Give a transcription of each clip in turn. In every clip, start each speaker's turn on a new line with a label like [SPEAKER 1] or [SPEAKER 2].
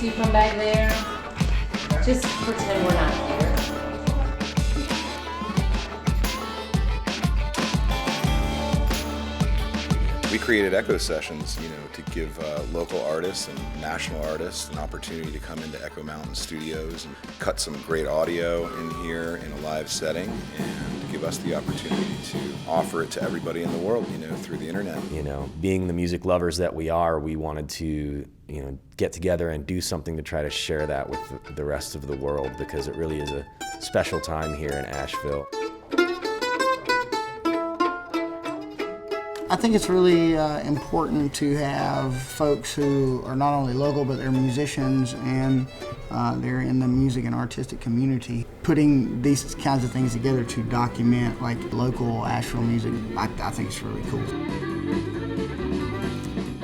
[SPEAKER 1] two come back there. Just pretend we're not here.
[SPEAKER 2] We created Echo Sessions, to give local artists and national artists an opportunity to come into Echo Mountain Studios and cut some great audio in here in a live setting, and give us the opportunity to offer it to everybody in the world, through the internet.
[SPEAKER 3] Being the music lovers that we are, we wanted to, get together and do something to try to share that with the rest of the world, because it really is a special time here in Asheville.
[SPEAKER 4] I think it's really important to have folks who are not only local, but they're musicians and they're in the music and artistic community. Putting these kinds of things together to document like local Asheville music, I think it's really cool.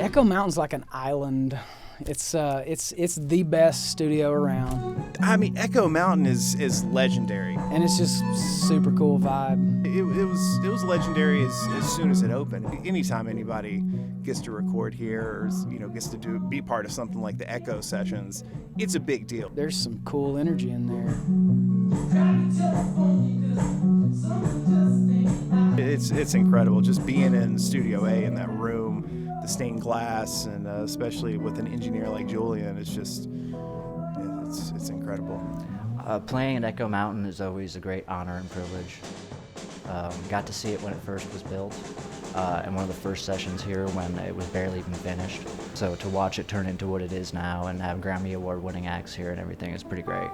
[SPEAKER 5] Echo Mountain's like an island. It's the best studio around.
[SPEAKER 6] I mean, Echo Mountain is legendary,
[SPEAKER 5] and it's just super cool vibe.
[SPEAKER 6] It was legendary as soon as it opened. Anytime anybody gets to record here, or gets to be part of something like the Echo Sessions, it's a big deal.
[SPEAKER 5] There's some cool energy in there.
[SPEAKER 6] It's incredible just being in Studio A in that room. The stained glass, and especially with an engineer like Julian, it's just, it's incredible.
[SPEAKER 7] Playing at Echo Mountain is always a great honor and privilege. Got to see it when it first was built, and one of the first sessions here when it was barely even finished. So to watch it turn into what it is now and have Grammy Award-winning acts here and everything is pretty great.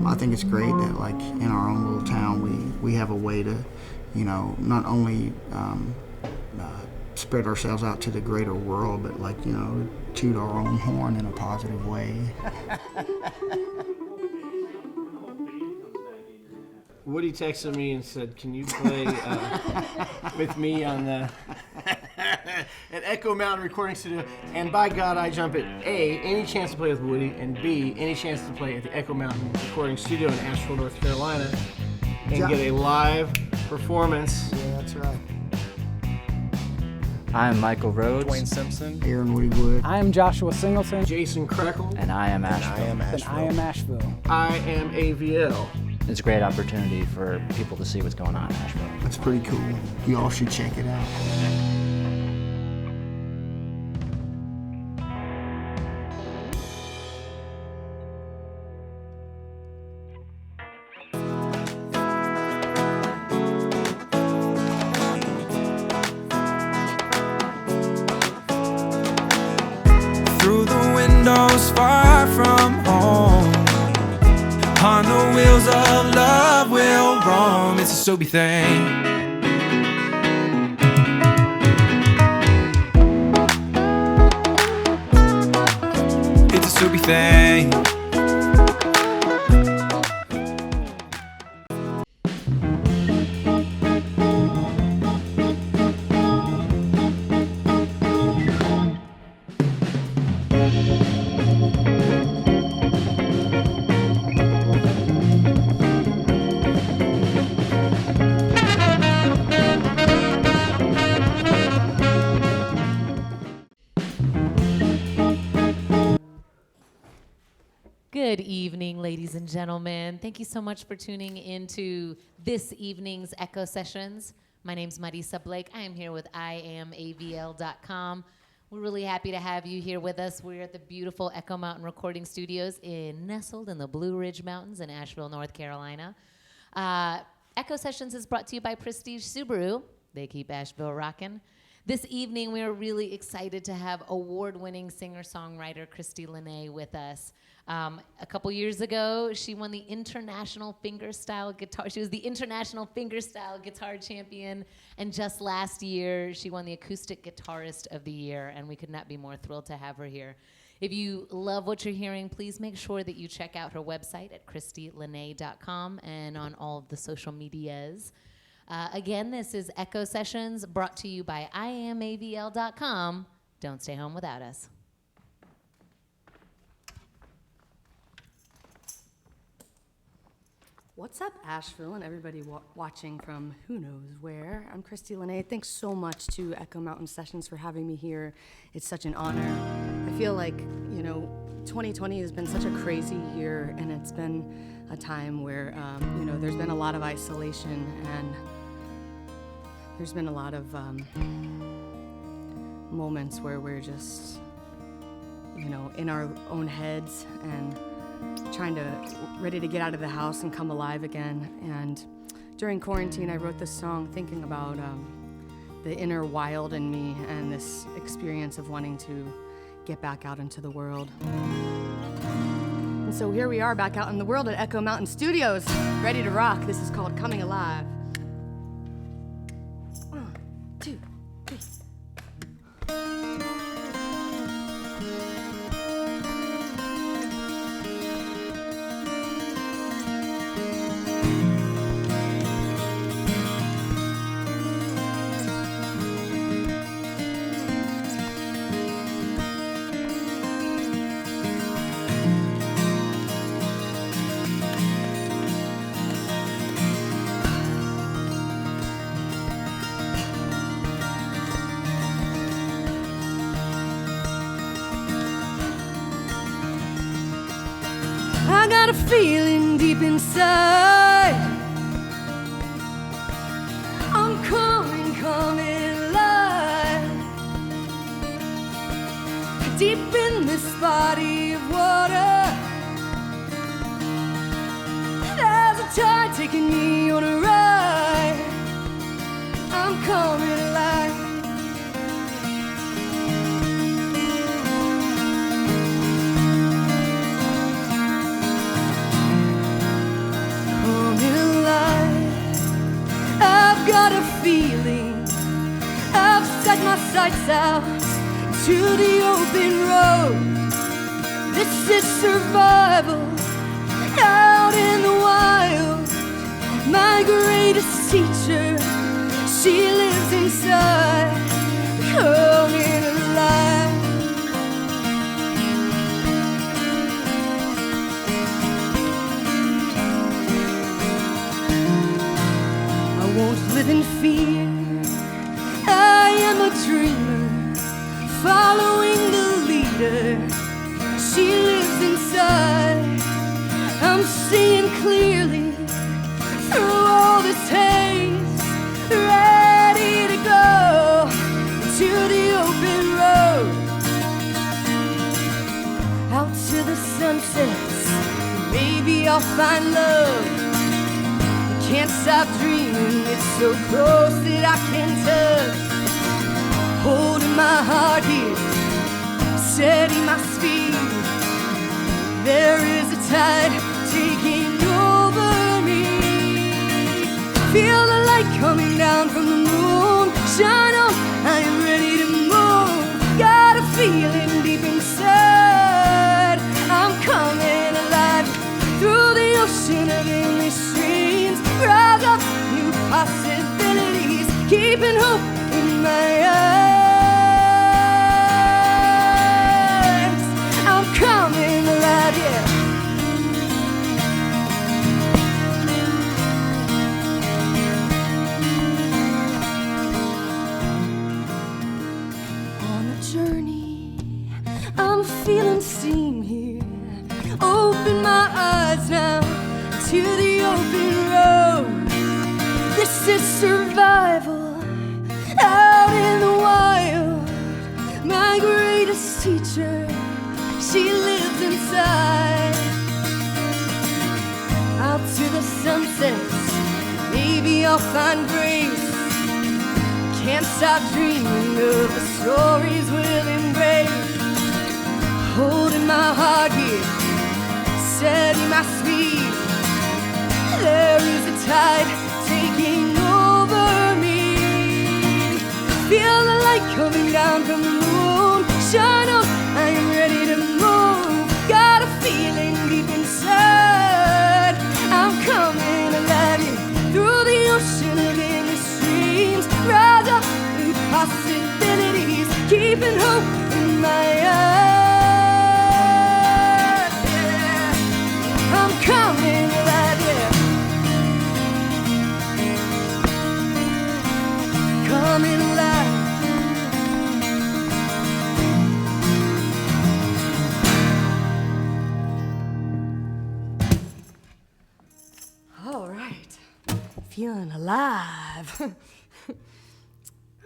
[SPEAKER 4] I think it's great that, like, in our own little town, we have a way to, not only spread ourselves out to the greater world, but toot our own horn in a positive way.
[SPEAKER 8] Woody texted me and said, "Can you play with me on the at Echo Mountain Recording Studio?" And by God, I jump at A, any chance to play with Woody, and B, any chance to play at the Echo Mountain Recording Studio in Asheville, North Carolina, and get a live performance.
[SPEAKER 4] Yeah, that's right.
[SPEAKER 7] I'm Michael Rhodes.
[SPEAKER 6] Dwayne Simpson.
[SPEAKER 4] Aaron Woody Wood.
[SPEAKER 5] I am Joshua Singleton.
[SPEAKER 8] Jason Krekel.
[SPEAKER 7] And I am Asheville.
[SPEAKER 5] And I am Asheville.
[SPEAKER 8] I am AVL.
[SPEAKER 7] It's a great opportunity for people to see what's going on in Asheville.
[SPEAKER 4] That's pretty cool. You all should check it out.
[SPEAKER 9] Through the windows far from home, on the wheels of love will roam. It's a Sobe thing. It's a Sobe thing.
[SPEAKER 1] Good evening, ladies and gentlemen. Thank you so much for tuning into this evening's Echo Sessions. My name's Marisa Blake. I am here with IamAVL.com. We're really happy to have you here with us. We're at the beautiful Echo Mountain Recording Studios nestled in the Blue Ridge Mountains in Asheville, North Carolina. Echo Sessions is brought to you by Prestige Subaru. They keep Asheville rocking. This evening, we are really excited to have award-winning singer-songwriter Christie Lenee with us. A couple years ago, she won the International Fingerstyle Guitar. She was the International Fingerstyle Guitar Champion, and just last year, she won the Acoustic Guitarist of the Year, and we could not be more thrilled to have her here. If you love what you're hearing, please make sure that you check out her website at ChristieLenee.com and on all of the social medias. Again, this is Echo Sessions, brought to you by IamAVL.com. Don't stay home without us.
[SPEAKER 10] What's up, Asheville, and everybody watching from who knows where? I'm Christie Lenee. Thanks so much to Echo Mountain Sessions for having me here. It's such an honor. I feel like, 2020 has been such a crazy year, and it's been a time where, there's been a lot of isolation, and there's been a lot of moments where we're just, in our own heads and ready to get out of the house and come alive again. And during quarantine, I wrote this song thinking about the inner wild in me and this experience of wanting to get back out into the world. And so here we are back out in the world at Echo Mountain Studios, ready to rock. This is called Coming Alive. 1, 2, 3. I got a feeling deep inside I'm coming alive. Deep in this body of water there's a tide taking me on a ride. I'm coming alive. I've got a feeling I've set my sights out to the open road. This is survival out in the wild. My greatest teacher, she lives inside, coming alive. I won't live in fear. I am a dreamer, following the leader. She lives inside. I'm seeing clearly through all this haze, ready to go to the open road, out to the sunsets. Maybe I'll find love. Can't stop dreaming, it's so close that I can touch. Holding my heart here, steady my speed. There is a tide taking over me. Feel the light coming down from the moon. Shine on, I am ready to move. Got a feeling deep inside I'm coming alive. Through the ocean of endless streams, rise up new possibilities, keeping hope in my eyes. I'm coming alive, yeah. On a journey, I'm feeling steam here. Open my eyes now to the open road. This is survival out in the wild. My greatest teacher, she lives inside. Out to the sunsets, maybe I'll find grace. Can't stop dreaming of the stories we'll embrace. Holding my heart here, setting my speed. There is a tide taking over me. Feel the light coming down from the moon. Shine on, I am ready to move. Got a feeling deep inside I'm coming alive, yeah. Through the ocean of endless streams, rise up new possibilities, keeping hope in my eyes, yeah. I'm coming alive, yeah. son alive. I'm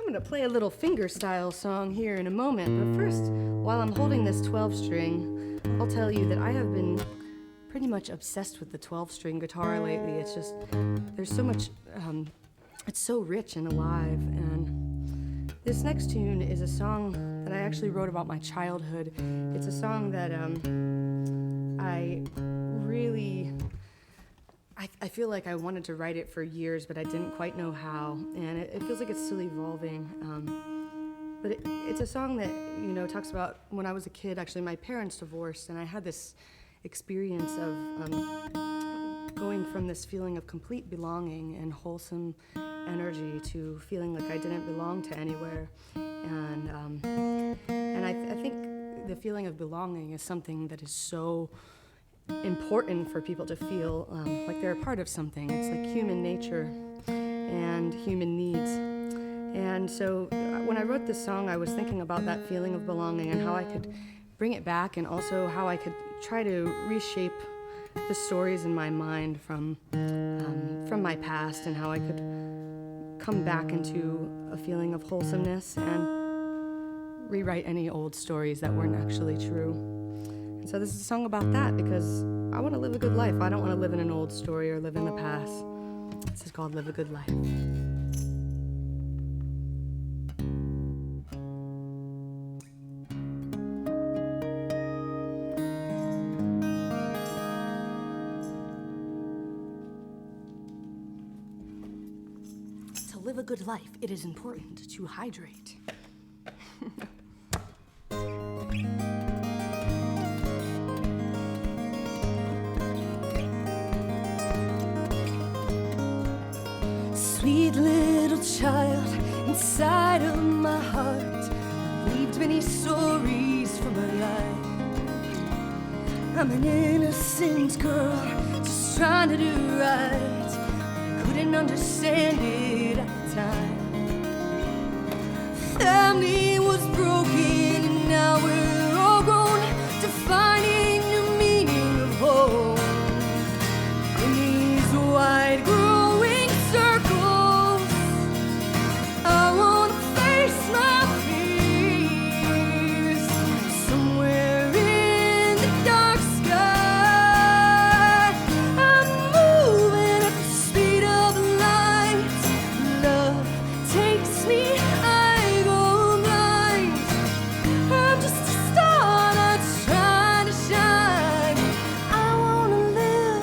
[SPEAKER 10] gonna play a little fingerstyle song here in a moment, but first, while I'm holding this 12-string, I'll tell you that I have been pretty much obsessed with the 12-string guitar lately. It's just, there's so much, it's so rich and alive, and this next tune is a song that I actually wrote about my childhood. It's a song that I really, I feel like I wanted to write it for years, but I didn't quite know how, and it feels like it's still evolving. But it's a song that, you know, talks about when I was a kid. Actually, my parents divorced, and I had this experience of going from this feeling of complete belonging and wholesome energy to feeling like I didn't belong to anywhere. And I think the feeling of belonging is something that is so important for people to feel like they're a part of something. It's like human nature and human needs. And so when I wrote this song, I was thinking about that feeling of belonging and how I could bring it back, and also how I could try to reshape the stories in my mind from my past, and how I could come back into a feeling of wholesomeness and rewrite any old stories that weren't actually true. And so this is a song about that, because I want to live a good life. I don't want to live in an old story or live in the past. This is called Live a Good Life. To live a good life, it is important to hydrate. Sweet little child inside of my heart, weaved many stories from her life. I'm an innocent girl, just trying to do right. I couldn't understand it at the time. Family was broken and now we're all grown, defining the meaning of home. In these wide growing circles, I wanna face my fears. Somewhere in the dark sky, I'm moving at the speed of light. Love takes me, I go blind. I'm just a star that's trying to shine. I wanna live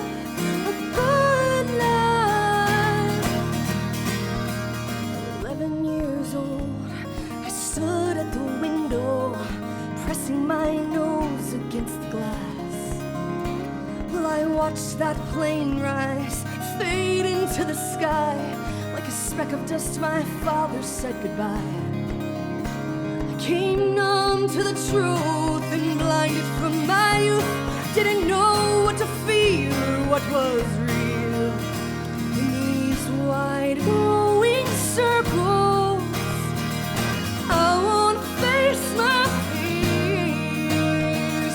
[SPEAKER 10] a good life. 11 years old, I stood at the window, pressing my nose against the glass. Well, I watched that plane rise, fade into the sky. Like a speck of dust, my father said goodbye. I came numb to the truth and blinded from my youth. Didn't know what to feel or what was real. In these wide growing circles, I wanna face my fears.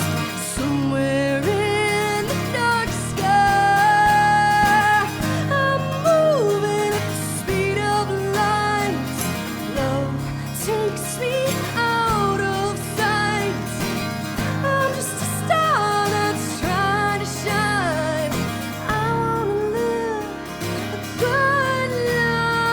[SPEAKER 10] Somewhere in the dark sky, I'm moving at the speed of light. Love takes me out of sight. I'm just a star that's trying to shine. I wanna live a good life.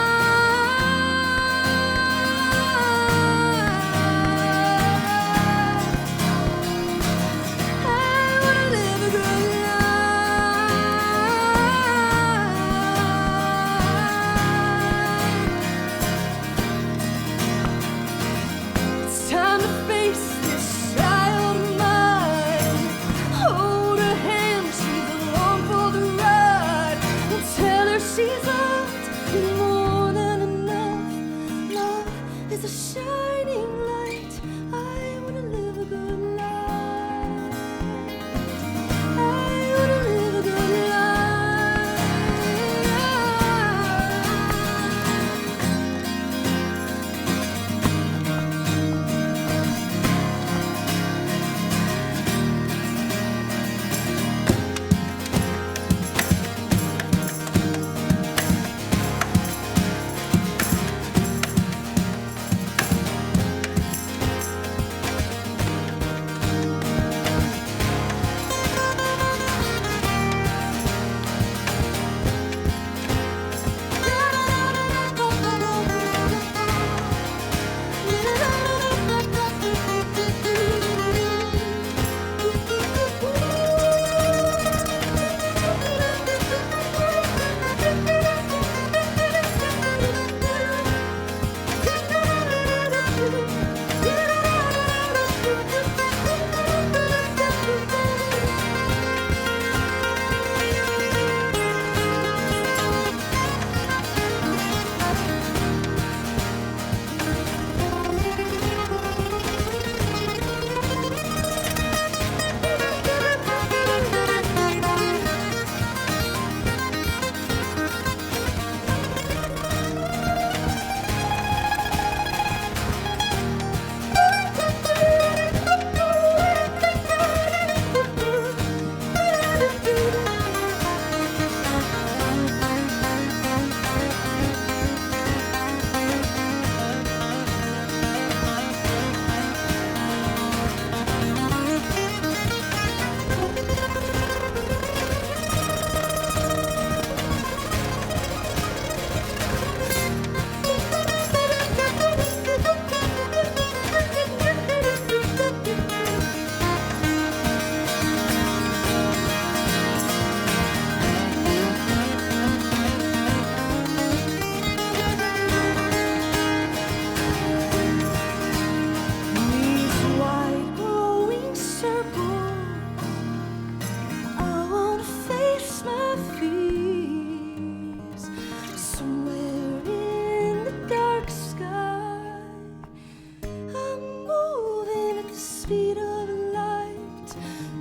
[SPEAKER 10] speed of light.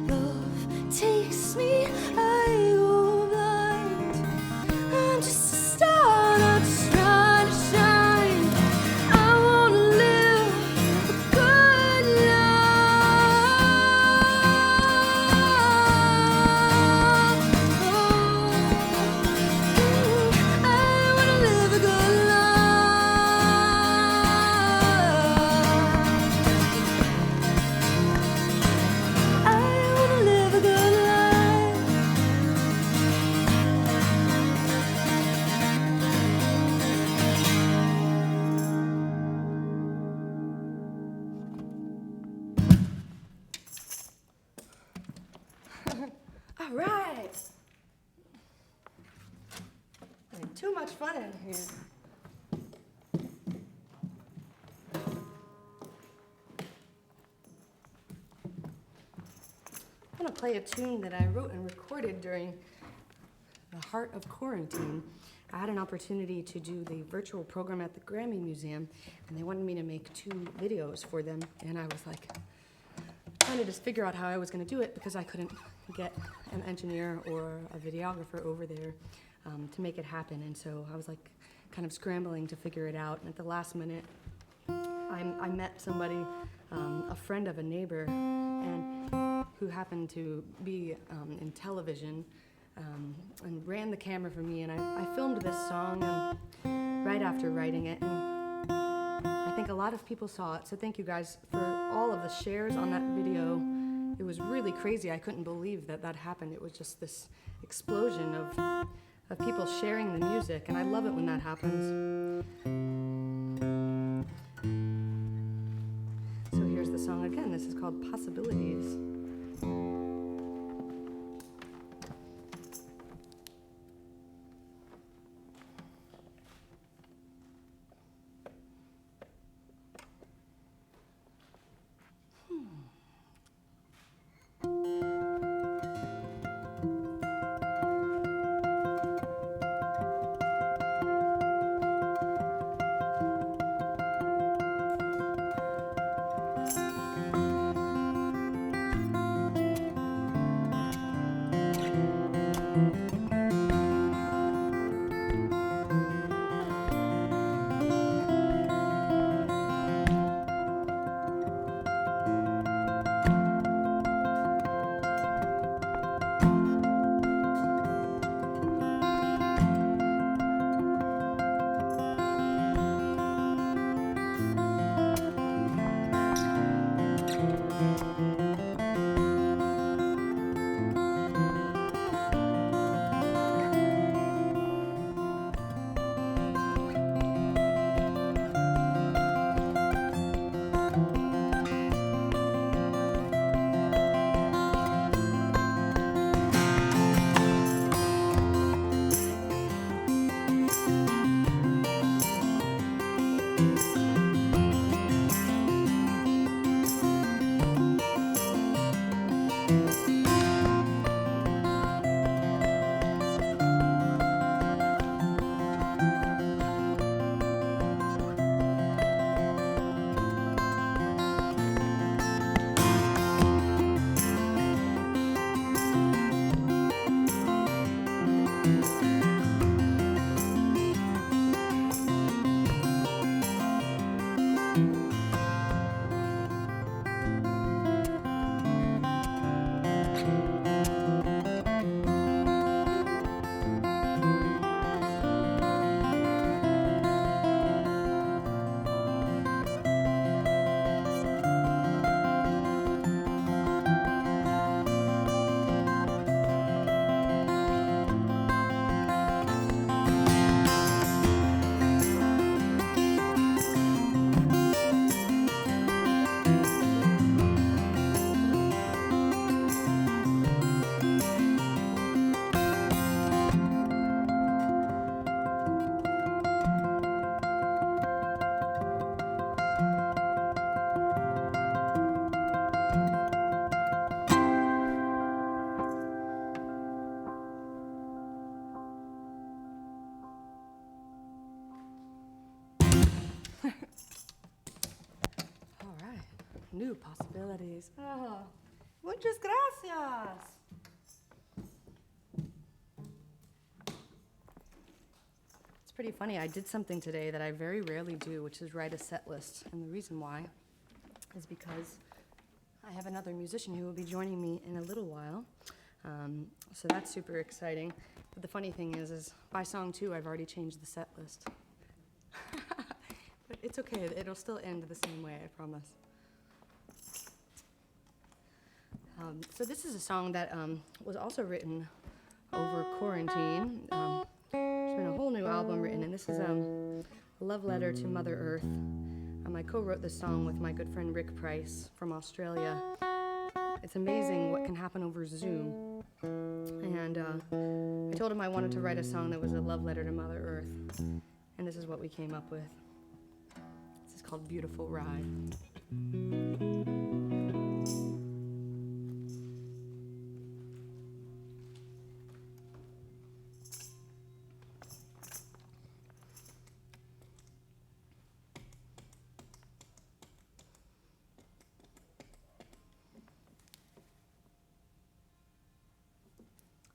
[SPEAKER 10] Love takes me, I go blind. I'm just a star, not just trying to shine. I wanna live a good life. I wanna live a good life. I wanna live a good life. All right. Having too much fun in here. I'm gonna play a tune that I wrote and recorded during the heart of quarantine. I had an opportunity to do the virtual program at the Grammy Museum, and they wanted me to make 2 videos for them, and I was like, trying to just figure out how I was gonna do it because I couldn't get an engineer or a videographer over there to make it happen, and so I was like kind of scrambling to figure it out, and at the last minute, I met somebody, a friend of a neighbor, and who happened to be in television, and ran the camera for me, and I filmed this song right after writing it, and I think a lot of people saw it, so thank you guys for all of the shares on that video. It was really crazy. I couldn't believe that that happened. It was just this explosion of people sharing the music, and I love it when that happens. So here's the song again. This is called Possibilities. new possibilities. Ah, muchas gracias. It's pretty funny. I did something today that I very rarely do, which is write a set list. And the reason why is because I have another musician who will be joining me in a little while. So that's super exciting. But the funny thing is by song 2, I've already changed the set list. But it's okay. It'll still end the same way, I promise. So this is a song that was also written over quarantine. There's been a whole new album written, and this is a love letter to Mother Earth. I co-wrote this song with my good friend Rick Price from Australia. It's amazing what can happen over Zoom. And I told him I wanted to write a song that was a love letter to Mother Earth. And this is what we came up with. This is called Beautiful Ride.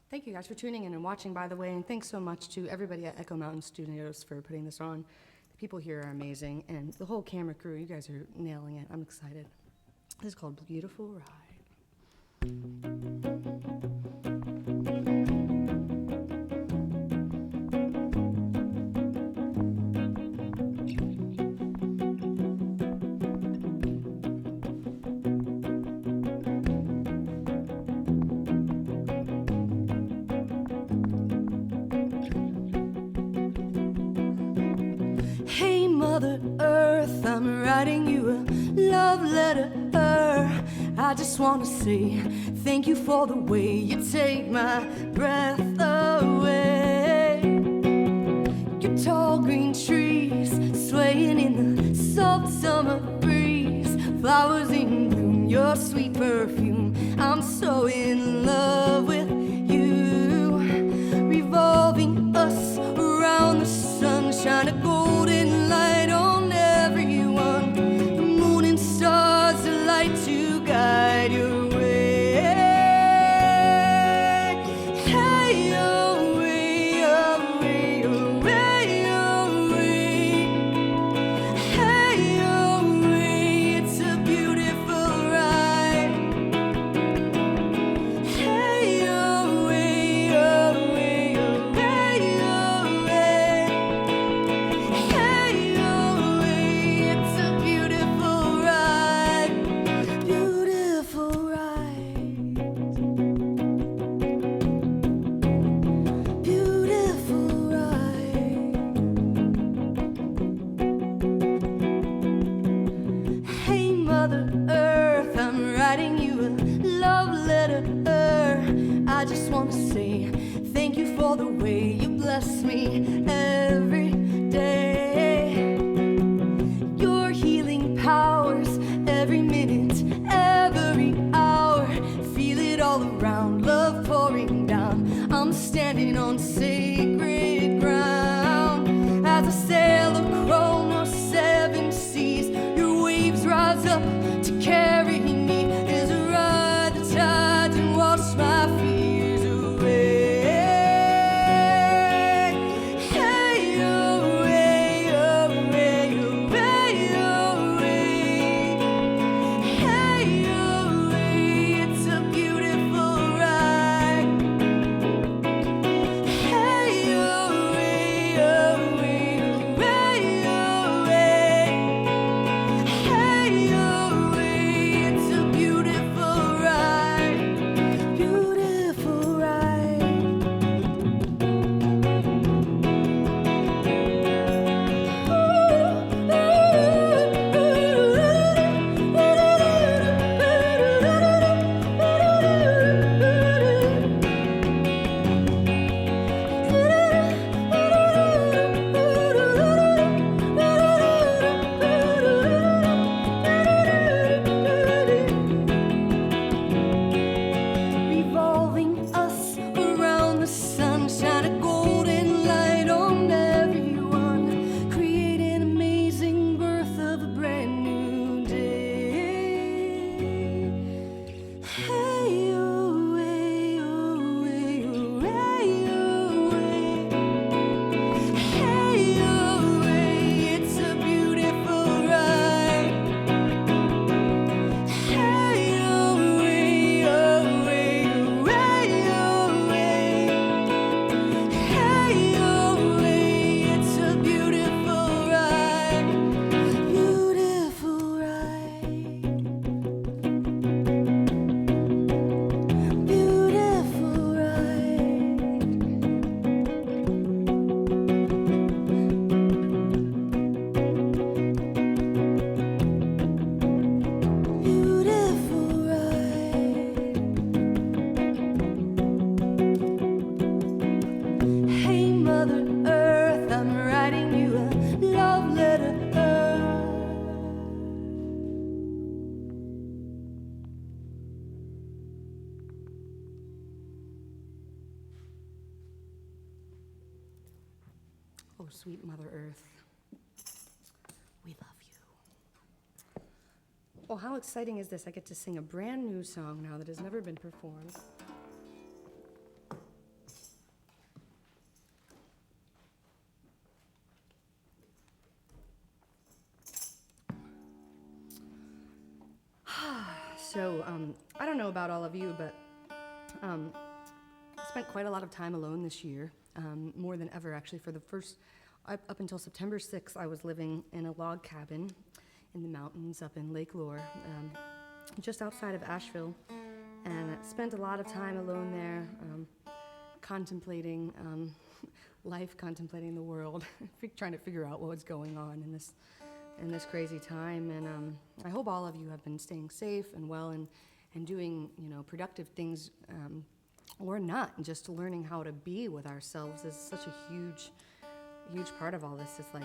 [SPEAKER 10] Thank you guys for tuning in and watching, by the way, and thanks so much to everybody at Echo Mountain Studios for putting this on. The people here are amazing, and the whole camera crew, you guys are nailing it. I'm excited. This is called Beautiful Ride. Hey, Mother Earth, I'm writing you a love letter. I just want to say thank you for the way you take my breath away. Your tall green trees swaying in the soft summer breeze, flowers in bloom, your sweet perfume. I'm so in love with you, revolving us around the sun, shine a golden light on everyone. The moon and stars delight to guide your way. Hey, away, away, away, away. Hey, away, it's a beautiful ride. Hey, away, away, away, away. Hey, away, it's a beautiful ride. Beautiful ride. Beautiful ride. Hey, Mother Earth, I'm writing you a love letter. I just want to say thank you for the way you bless me every day. Your healing powers every minute, every hour. Feel it all around, love pouring down. I'm standing on sacred ground as I sail across 7 seas. Your waves rise up to carry me as I ride the tides and wash my fears away. Hey, away, away, away, away. Hey, away, it's a beautiful ride. Hey, away, away, away, away. Hey, away, Oh, sweet Mother Earth, we love you. Well, how exciting is this? I get to sing a brand new song now that has never been performed. So, I don't know about all of you, but I spent quite a lot of time alone this year, more than ever, actually. For the first, up until September 6th, I was living in a log cabin in the mountains up in Lake Lure, just outside of Asheville, and I spent a lot of time alone there, contemplating life, contemplating the world, trying to figure out what was going on in this crazy time. And I hope all of you have been staying safe and well and doing, productive things, or not, and just learning how to be with ourselves is such a huge part of all this. It's like,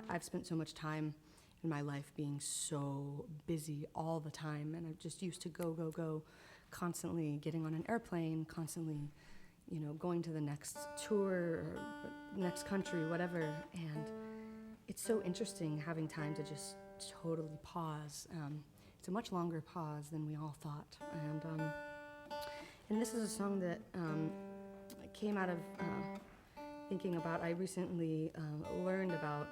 [SPEAKER 10] I've spent so much time in my life being so busy all the time, and I'm just used to go, constantly getting on an airplane, constantly, going to the next tour or next country, whatever. And it's so interesting having time to just totally pause. It's a much longer pause than we all thought. And this is a song that came out of thinking about, I recently learned about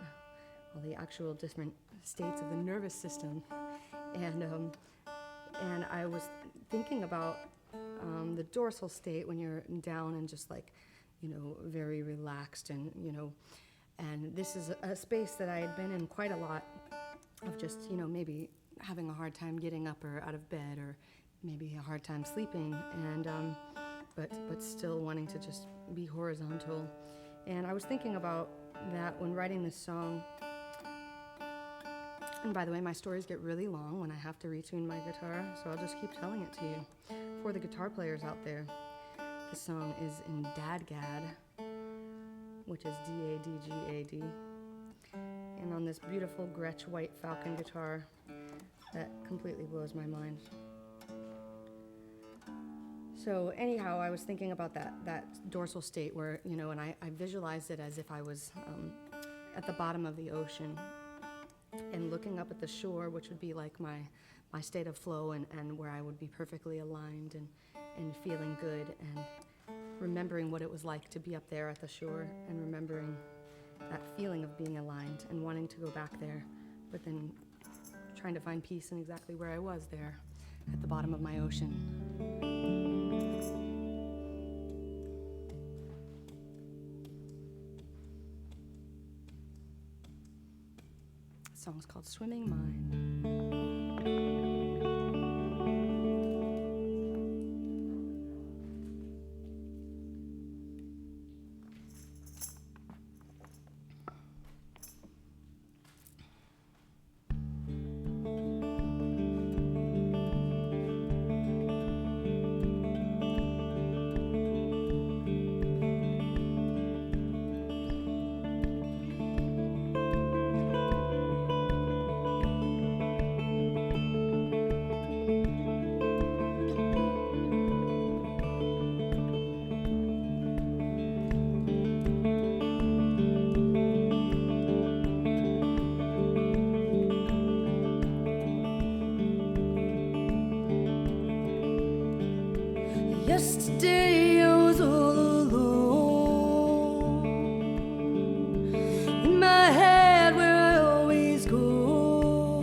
[SPEAKER 10] all the actual different states of the nervous system. And I was thinking about the dorsal state when you're down and just like, very relaxed and, and this is a space that I had been in quite a lot of just, maybe having a hard time getting up or out of bed, or maybe a hard time sleeping, and but still wanting to just be horizontal. And I was thinking about that when writing this song. And by the way, my stories get really long when I have to retune my guitar, so I'll just keep telling it to you. For the guitar players out there, the song is in Dadgad, which is D-A-D-G-A-D. And on this beautiful Gretsch White Falcon guitar that completely blows my mind. So anyhow, I was thinking about that dorsal state where, and I visualized it as if I was at the bottom of the ocean and looking up at the shore, which would be like my state of flow and where I would be perfectly aligned and feeling good, and remembering what it was like to be up there at the shore, and remembering that feeling of being aligned and wanting to go back there, but then trying to find peace in exactly where I was there at the bottom of my ocean. The song's called Swimming Mind. Yesterday I was all alone in my head where I always go.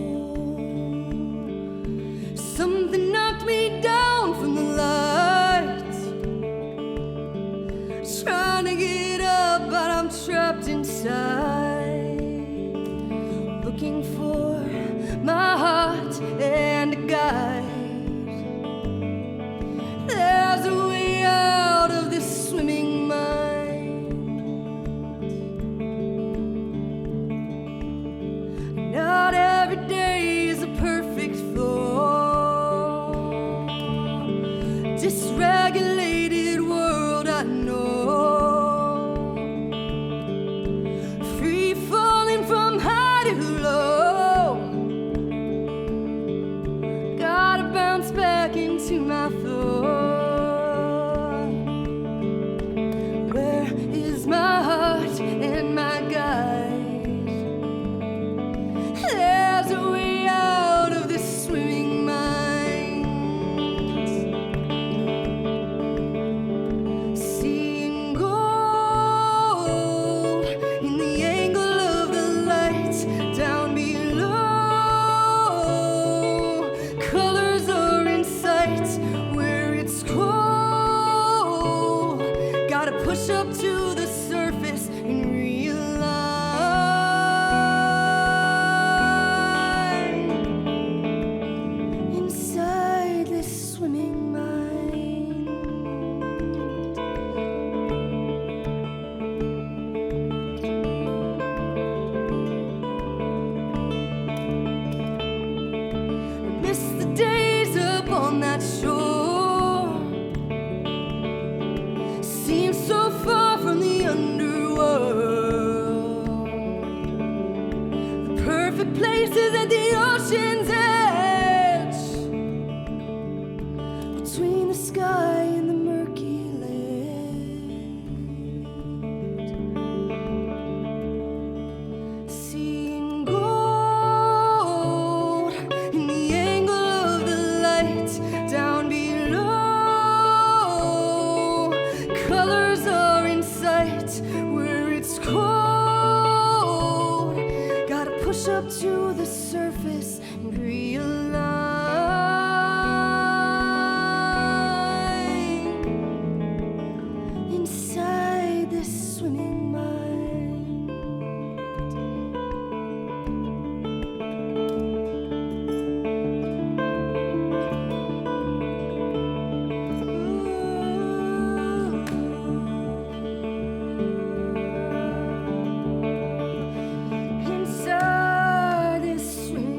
[SPEAKER 10] Something knocked me down from the lights, trying to get up but I'm trapped inside, looking for my heart and a guide. There's a way out of this swimming mind. Not every day is a perfect flow. on that shore seems so far from the underworld. The perfect place is at the ocean's edge, between the sky and the murky land. Seeing gold in the angle of the light down below. Colors are in sight where it's cold. Gotta push up to the surface and realign inside this swimming mind. Inside this swimming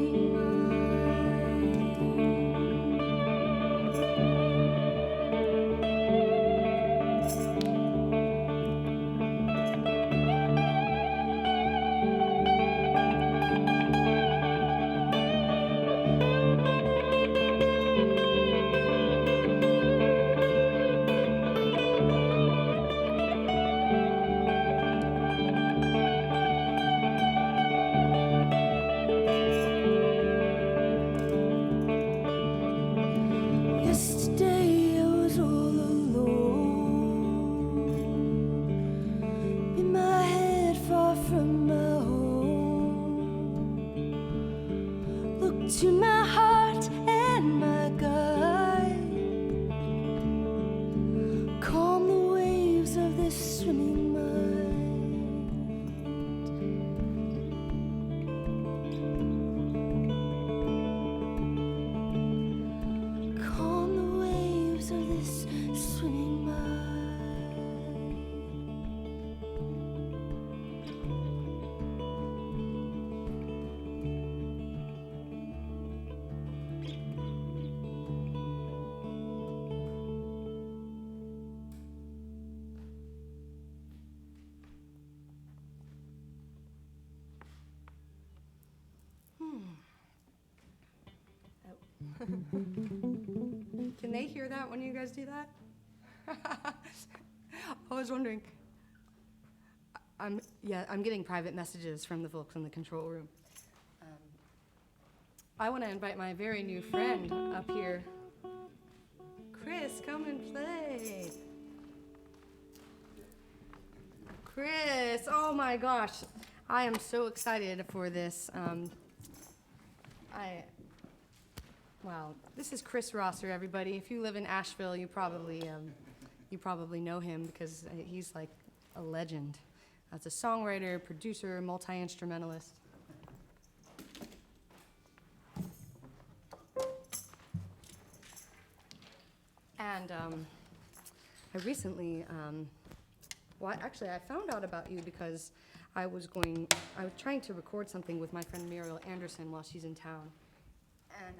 [SPEAKER 10] Yesterday I was all alone, in my head far from my home. Look to my heart and my guide, calm the waves of this swimming mind. Calm the waves of this swimming mind. Can they hear that when you guys do that? I was wondering. I'm getting private messages from the folks in the control room. I want to invite my very new friend up here. Chris, come and play. Chris, oh my gosh, I am so excited for this. Wow, this is Chris Rosser, everybody. If you live in Asheville, you probably know him because he's like a legend. As a songwriter, producer, multi-instrumentalist. And I recently, actually I found out about you because I was trying to record something with my friend Muriel Anderson while she's in town. And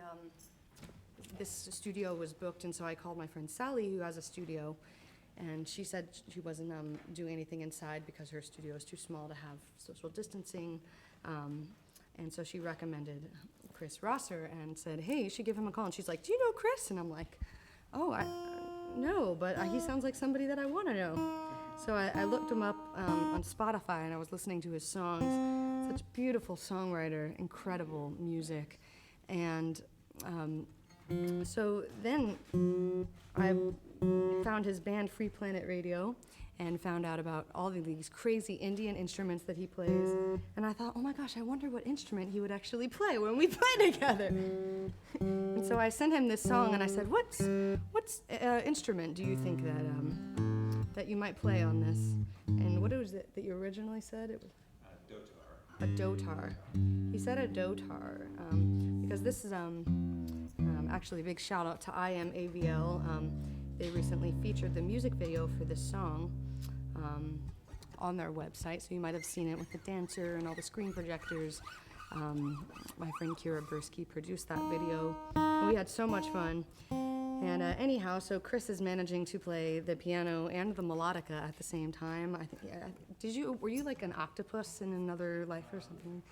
[SPEAKER 10] this studio was booked, and so I called my friend Sally, who has a studio, and she said she wasn't doing anything inside because her studio is too small to have social distancing, and so she recommended Chris Rosser and said, hey, you should give him a call. And she's like, do you know Chris? And I'm like, oh, no, but he sounds like somebody that I want to know. So I looked him up on Spotify, and I was listening to his songs. Such a beautiful songwriter, incredible music. And so then I found his band Free Planet Radio and found out about all of these crazy Indian instruments that he plays. And I thought, oh my gosh, I wonder what instrument he would actually play when we play together. And so I sent him this song, and I said, what instrument do you think that you might play on this? And what was it that you originally said? It was a dotar. He said a dotar, because this is actually a big shout out to IMAVL. They recently featured the music video for this song on their website, so you might have seen it with the dancer and all the screen projectors. My friend Kira Bursky produced that video. We had so much fun. And anyhow, so Chris is managing to play the piano and the melodica at the same time. I think. Were you like an octopus in another life or something?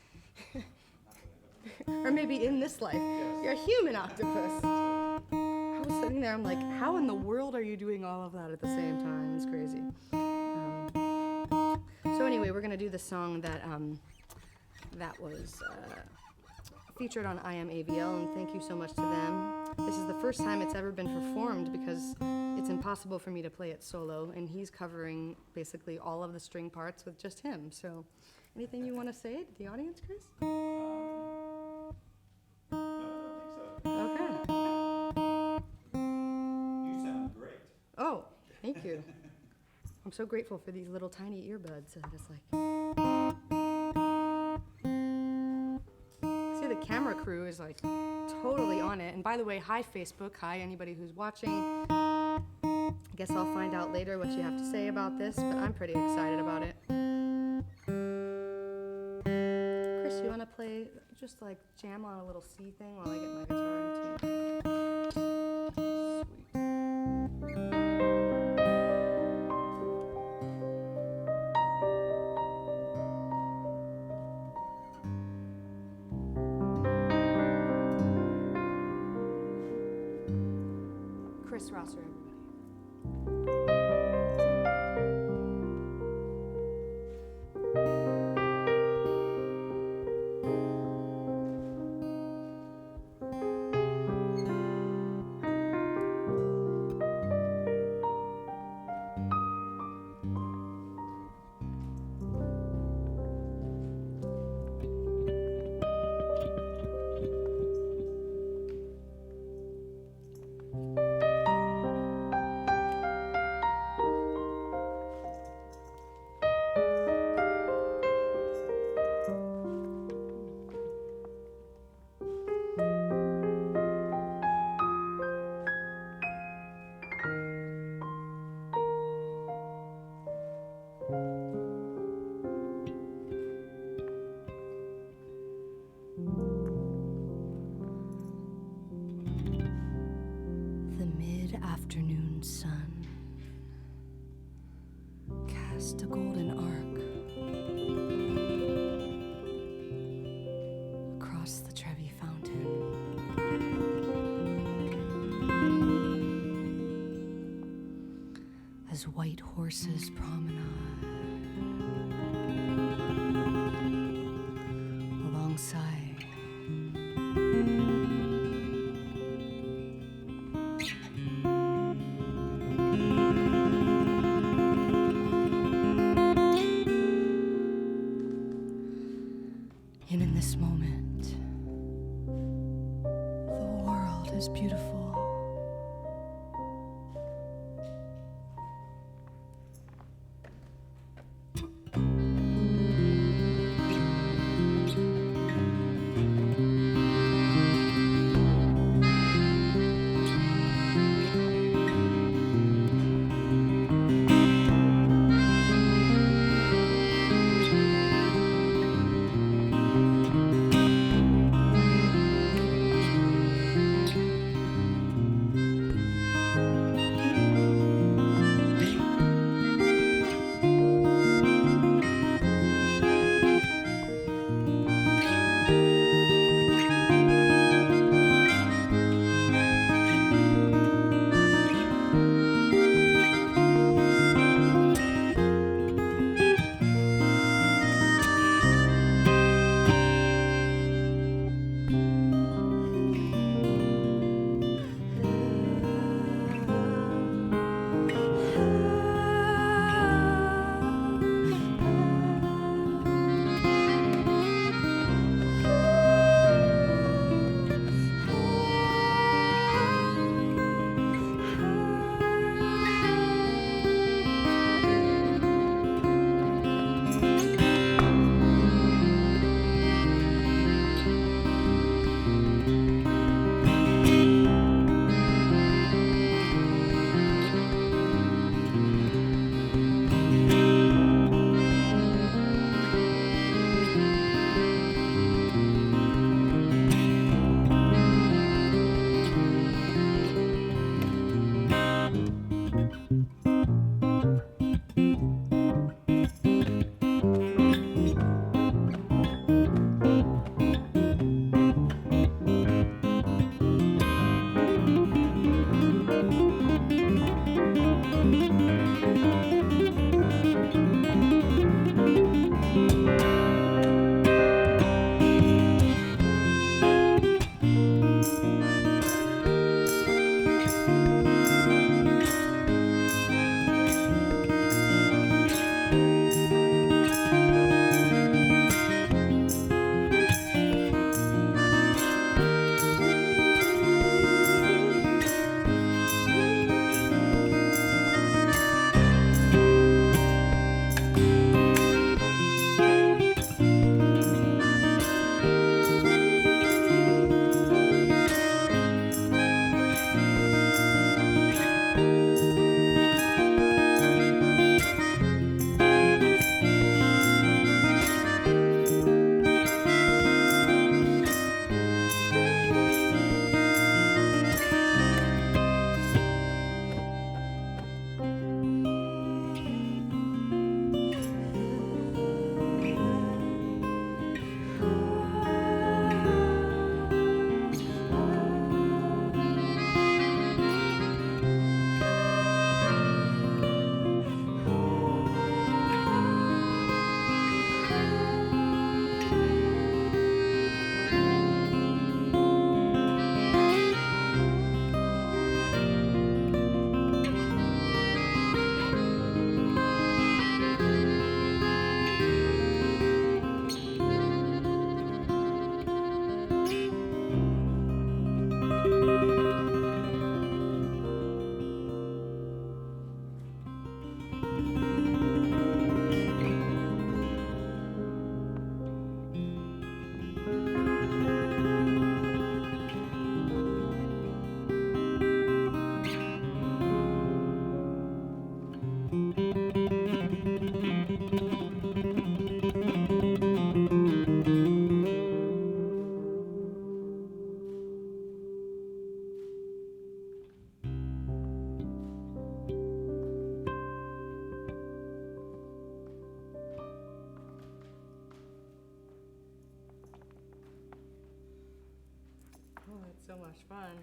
[SPEAKER 10] Or maybe in this life. You're a human octopus. I was sitting there, I'm like, how in the world are you doing all of that at the same time? It's crazy. So anyway, we're gonna do the song that was featured on I Am AVL, and thank you so much to them. This is the first time it's ever been performed because it's impossible for me to play it solo, and he's covering basically all of the string parts with just him. So, anything you want to say to the audience, Chris? Okay.
[SPEAKER 11] You sound great.
[SPEAKER 10] Oh, thank you. I'm so grateful for these little tiny earbuds. Just like. See, the camera crew is like totally on it. And by the way, hi Facebook, hi anybody who's watching. I guess I'll find out later what you have to say about this, but I'm pretty excited about it. Chris, you want to play, just like jam on a little C thing while I get my guitar in tune? Sweet. Chris Rosser, everybody. Afternoon sun cast a golden arc across the Trevi fountain. As white horses promenade alongside And in this moment, the world is beautiful.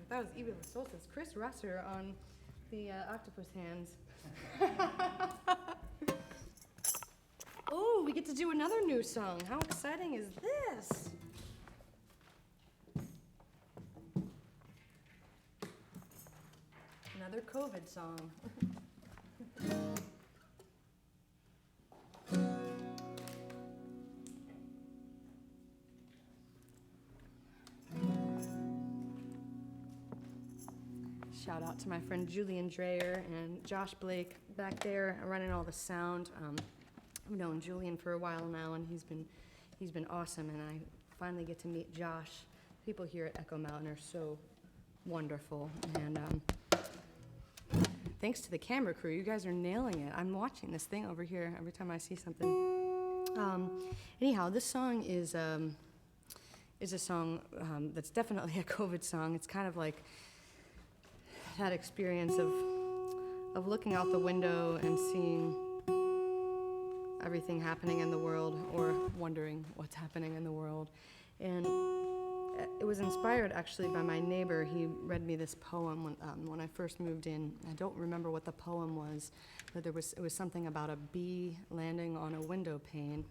[SPEAKER 10] That was Evil Solstice. Chris Russer on the octopus hands. Oh, we get to do another new song. How exciting is this? Another COVID song. Shout out to my friend Julian Dreyer and Josh Blake back there running all the sound. I've known Julian for a while now, and he's been awesome. And I finally get to meet Josh. People here at Echo Mountain are so wonderful, and thanks to the camera crew, you guys are nailing it. I'm watching this thing over here every time I see something. Anyhow, this song is a song that's definitely a COVID song. It's kind of like that experience of looking out the window and seeing everything happening in the world, or wondering what's happening in the world. And it was inspired actually by my neighbor. He read me this poem when I first moved in. I don't remember what the poem was, but it was something about a bee landing on a window pane.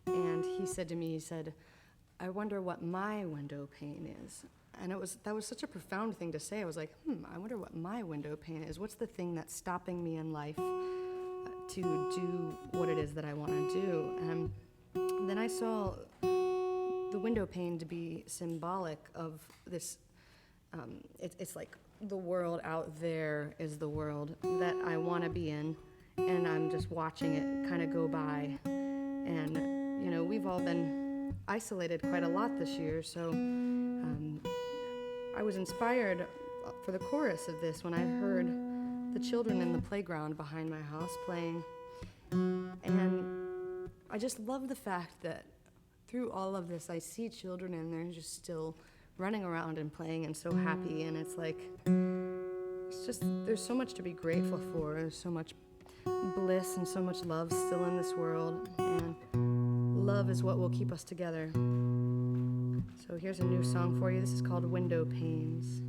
[SPEAKER 10] And he said to me, I wonder what my window pane is. And that was such a profound thing to say. I was like, I wonder what my window pane is. What's the thing that's stopping me in life to do what it is that I want to do? And then I saw the window pane to be symbolic of this. It's like the world out there is the world that I want to be in, and I'm just watching it kind of go by. And, we've all been isolated quite a lot this year, so I was inspired for the chorus of this when I heard the children in the playground behind my house playing. And I just love the fact that through all of this, I see children and they're just still running around and playing and so happy. And it's like, there's so much to be grateful for. There's so much bliss and so much love still in this world. And love is what will keep us together. So here's a new song for you. This is called Window Panes.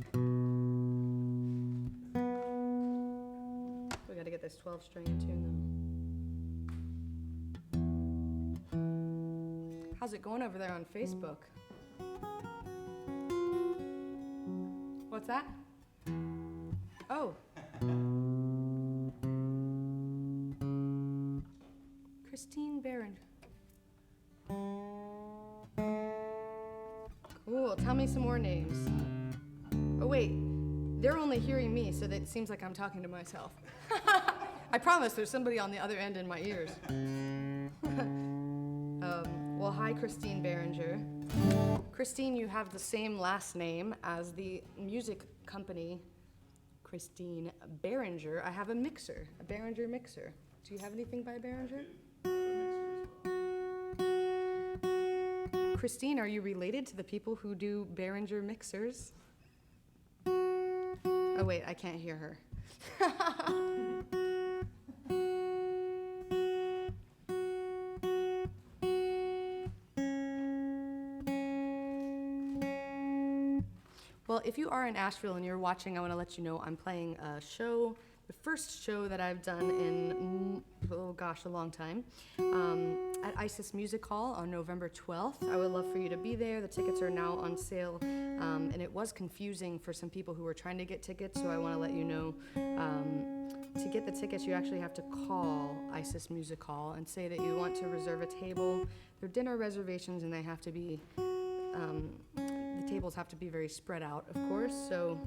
[SPEAKER 10] We gotta get this 12-string in tune though. How's it going over there on Facebook? What's that? Oh. Christine Barron. Cool, tell me some more names. Oh wait, they're only hearing me, so that it seems like I'm talking to myself. I promise there's somebody on the other end in my ears. Well, hi, Christine Behringer. Christine, you have the same last name as the music company, Christine Behringer. I have a mixer, a Behringer mixer. Do you have anything by Behringer? Christine, are you related to the people who do Behringer mixers? Oh wait, I can't hear her. Well, if you are in Asheville and you're watching, I want to let you know I'm playing a show, the first show that I've done in, a long time, at ISIS Music Hall on November 12th. I would love for you to be there. The tickets are now on sale, and it was confusing for some people who were trying to get tickets, so I want to let you know, to get the tickets, you actually have to call ISIS Music Hall and say that you want to reserve a table. They're dinner reservations, and they have to be, the tables have to be very spread out, of course, so,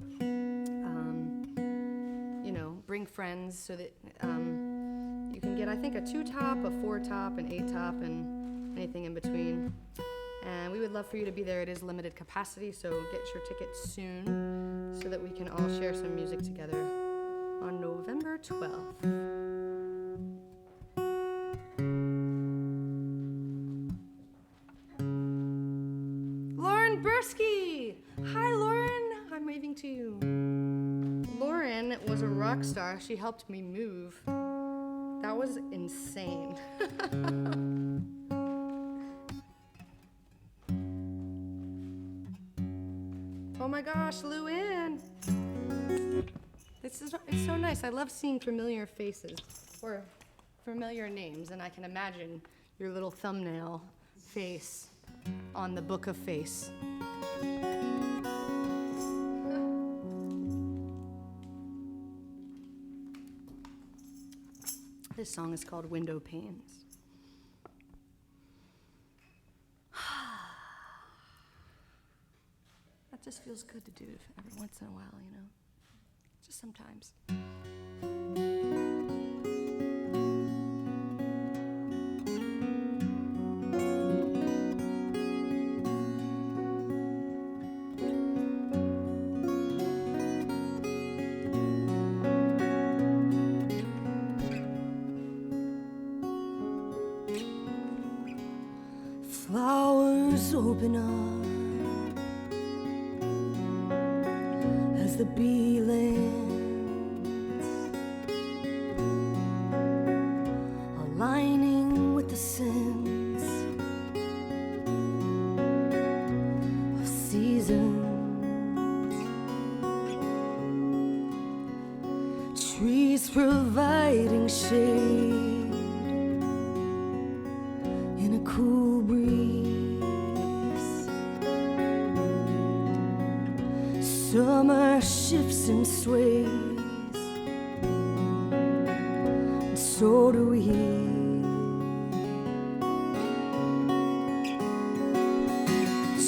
[SPEAKER 10] bring friends so that you can get, I think, a 2-top, a 4-top, an 8-top, and anything in between. And we would love for you to be there. It is limited capacity, so get your tickets soon so that we can all share some music together on November 12th. Lauren Bursky! Hi, Lauren! I'm waving to you. Lauren was a rock star. She helped me move. That was insane. Oh my gosh, Lou-Ann. It's so nice. I love seeing familiar faces or familiar names, and I can imagine your little thumbnail face on the Book of Face. This song is called Window Panes. That just feels good to do every once in a while, you know? Just sometimes. Flowers open up as the bee lands, aligning with the sense of seasons. Trees providing shade in a cool breeze. Summer shifts and sways, and so do we.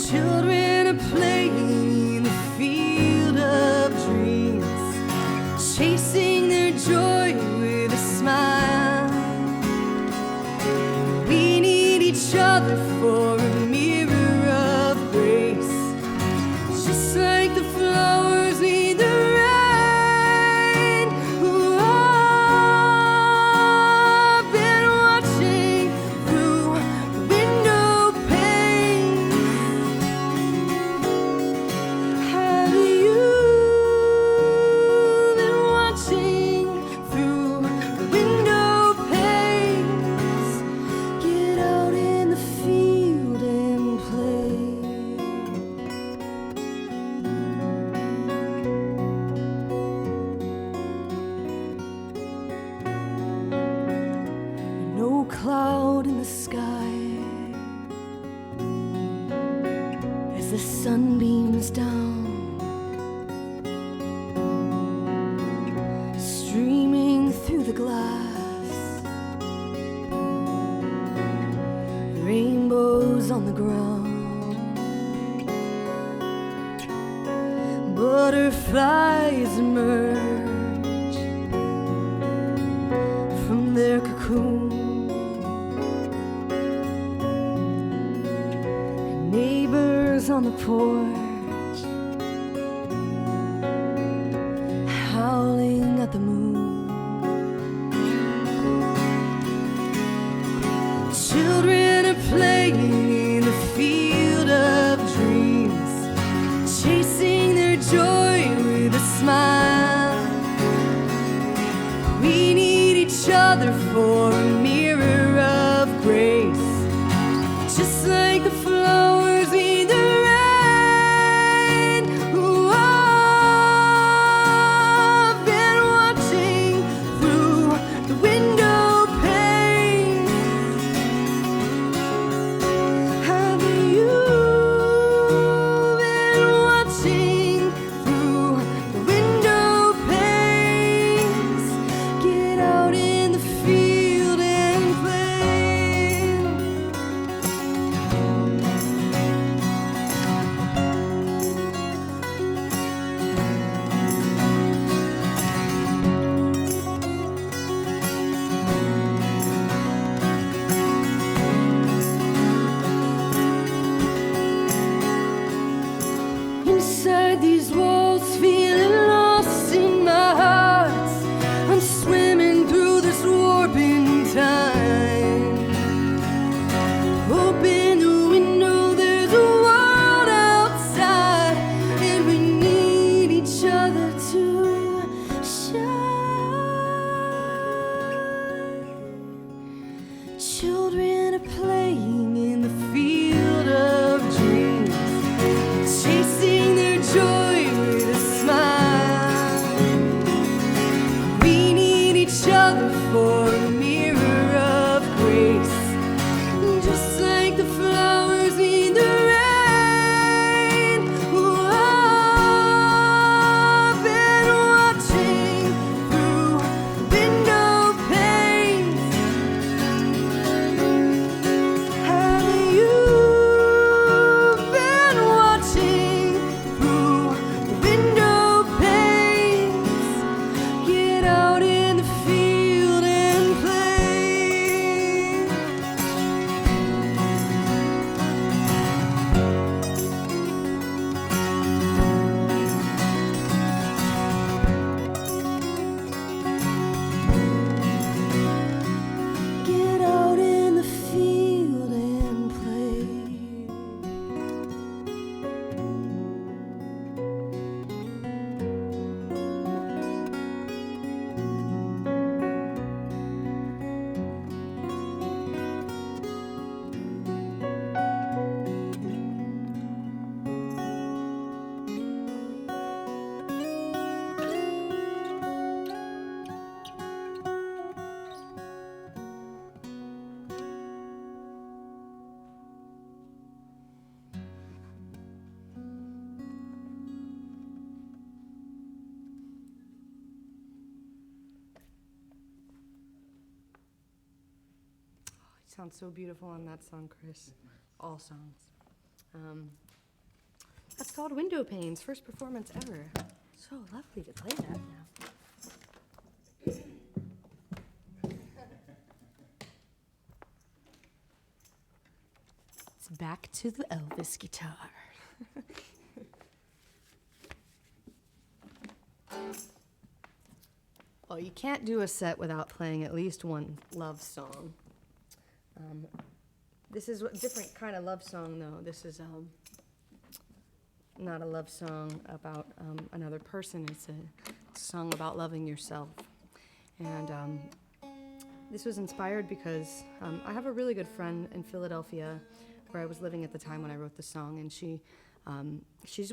[SPEAKER 10] Children are playing in the field of dreams, chasing their joy with a smile. We need each other for a mirror of grace, just like the flowers need the rain. Ooh, I've been watching through the window pane. Have you been watching through the window panes? Get out in the field and play. No cloud in the sky as the sun beams down, streaming through the glass, rainbows on the ground, butterflies emerge from their cocoon. Neighbors on the porch, howling at the moon. Children are playing in the field of dreams, chasing their joy with a smile. We need each other for a mirror of grace, just like the flowers need the rain. Ooh, I've been watching through the window pane. Have you been watching through the window panes? Get out in the field and play. Inside these walls, feeling lost in my heart, I'm swimming through this warping time. Open the window, there's a world outside, and we need each other to shine. Children are playing in the field of dreams, chasing their joy sound so beautiful on that song, Chris. All songs. That's called Window Panes, first performance ever. So lovely to play that now. It's back to the Elvis guitar. Well, you can't do a set without playing at least one love song. This is a different kind of love song, though. This is not a love song about another person. It's a song about loving yourself. And this was inspired because I have a really good friend in Philadelphia where I was living at the time when I wrote the song, and she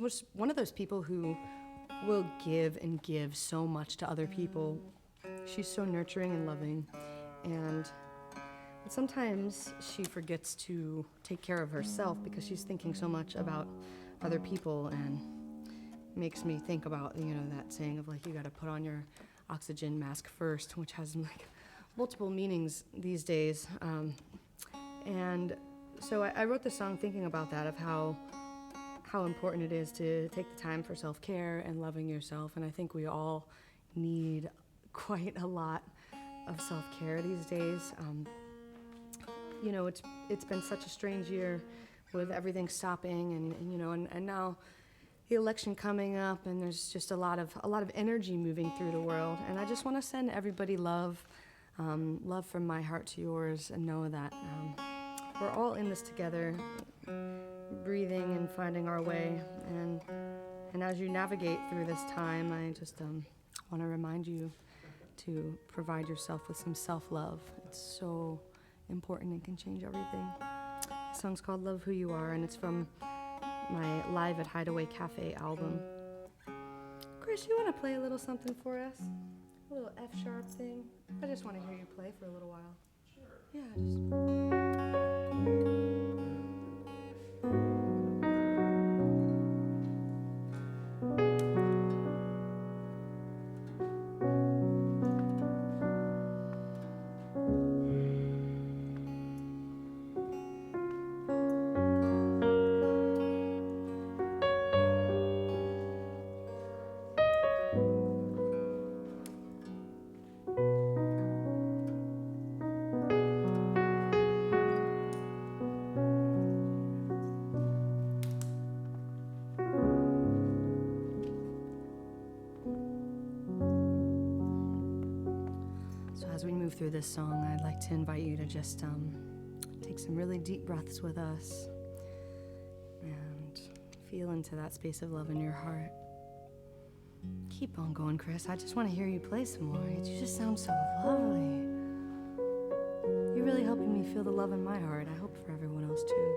[SPEAKER 10] was one of those people who will give and give so much to other people. She's so nurturing and loving, and sometimes she forgets to take care of herself because she's thinking so much about other people, and makes me think about, that saying of like, you gotta put on your oxygen mask first, which has like multiple meanings these days. And so I wrote the song thinking about that, of how important it is to take the time for self-care and loving yourself. And I think we all need quite a lot of self-care these days. It's been such a strange year with everything stopping, and now the election coming up, and there's just a lot of energy moving through the world. And I just want to send everybody love from my heart to yours, and know that we're all in this together, breathing and finding our way. And as you navigate through this time, I just want to remind you to provide yourself with some self-love. It's so important and can change everything. The song's called Love Who You Are, and it's from my Live at Hideaway Cafe album. Chris, you want to play a little something for us? A little F-sharp thing? I just want to hear you play for a little while. Sure. Yeah, as we move through this song, I'd like to invite you to just take some really deep breaths with us and feel into that space of love in your heart. Keep on going, Chris. I just want to hear you play some more. You just sound so lovely. You're really helping me feel the love in my heart. I hope for everyone else too.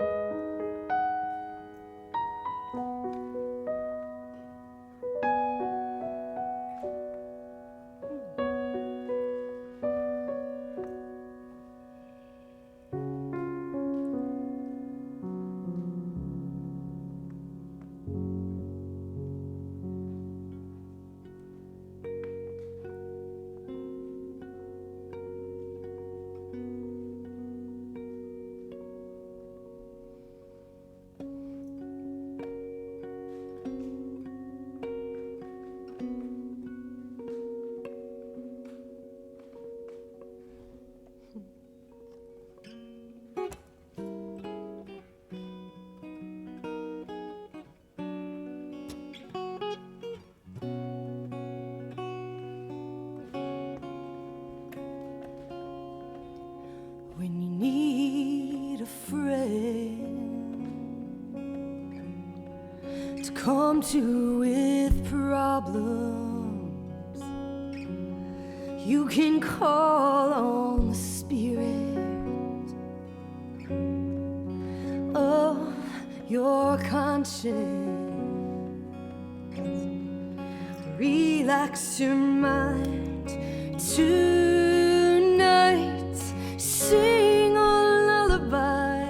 [SPEAKER 10] When you need a friend to come to with problems, you can call on the spirit of your conscience. Relax your mind tonight. Sing a lullaby.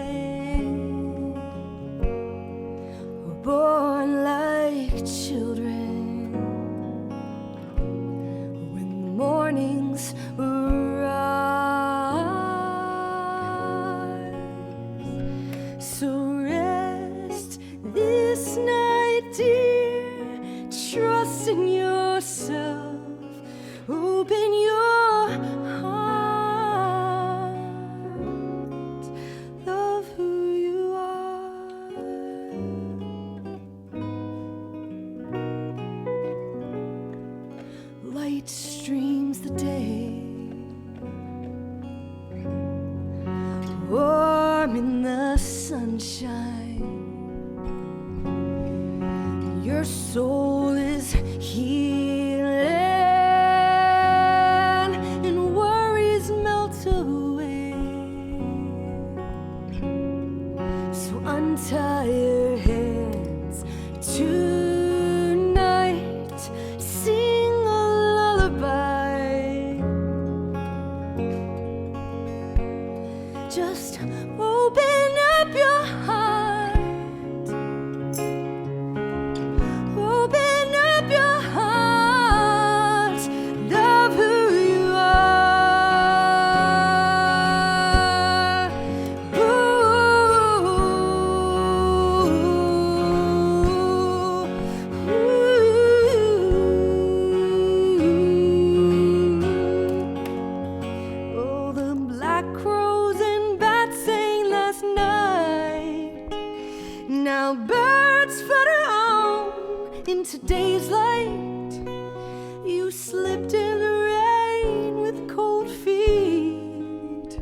[SPEAKER 10] We're born like children. When the mornings arise, the day, warm in the sunshine. Your soul is healing and worries melt away. So untie your hands tonight, sing a lullaby. Just open up your heart. Open up your heart. Love who you are. Oh, the black crows and bats sang last night. Now birds flutter on into day's light. You slipped in the rain with cold feet.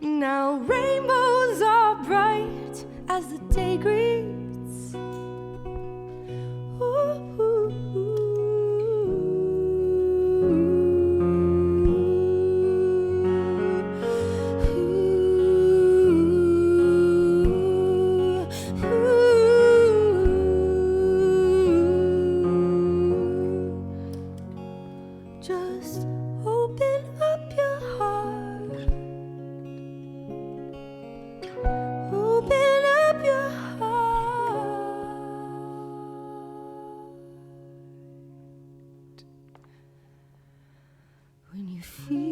[SPEAKER 10] Now rainbows are bright as the day greets. Just open up your heart. Open up your heart. When you feel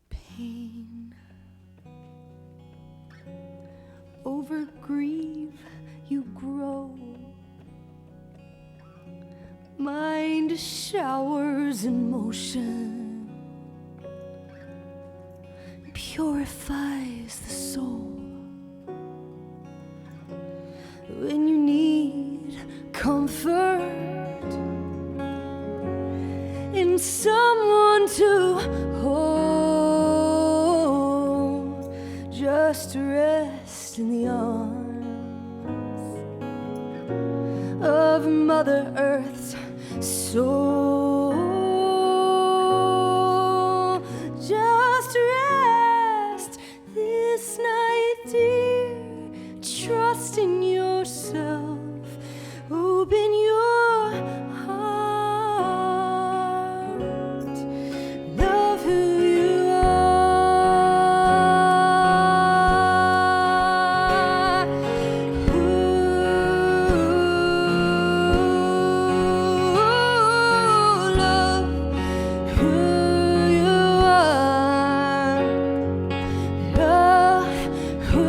[SPEAKER 10] pain, over grieve you grow. Mind showers emotion, purifies the soul. When you need comfort in someone to hold, just rest in the arms of Mother Earth's soul. Just rest this night, dear. Trust in yourself. Open your heart. Love who you are. Love who you are. Love who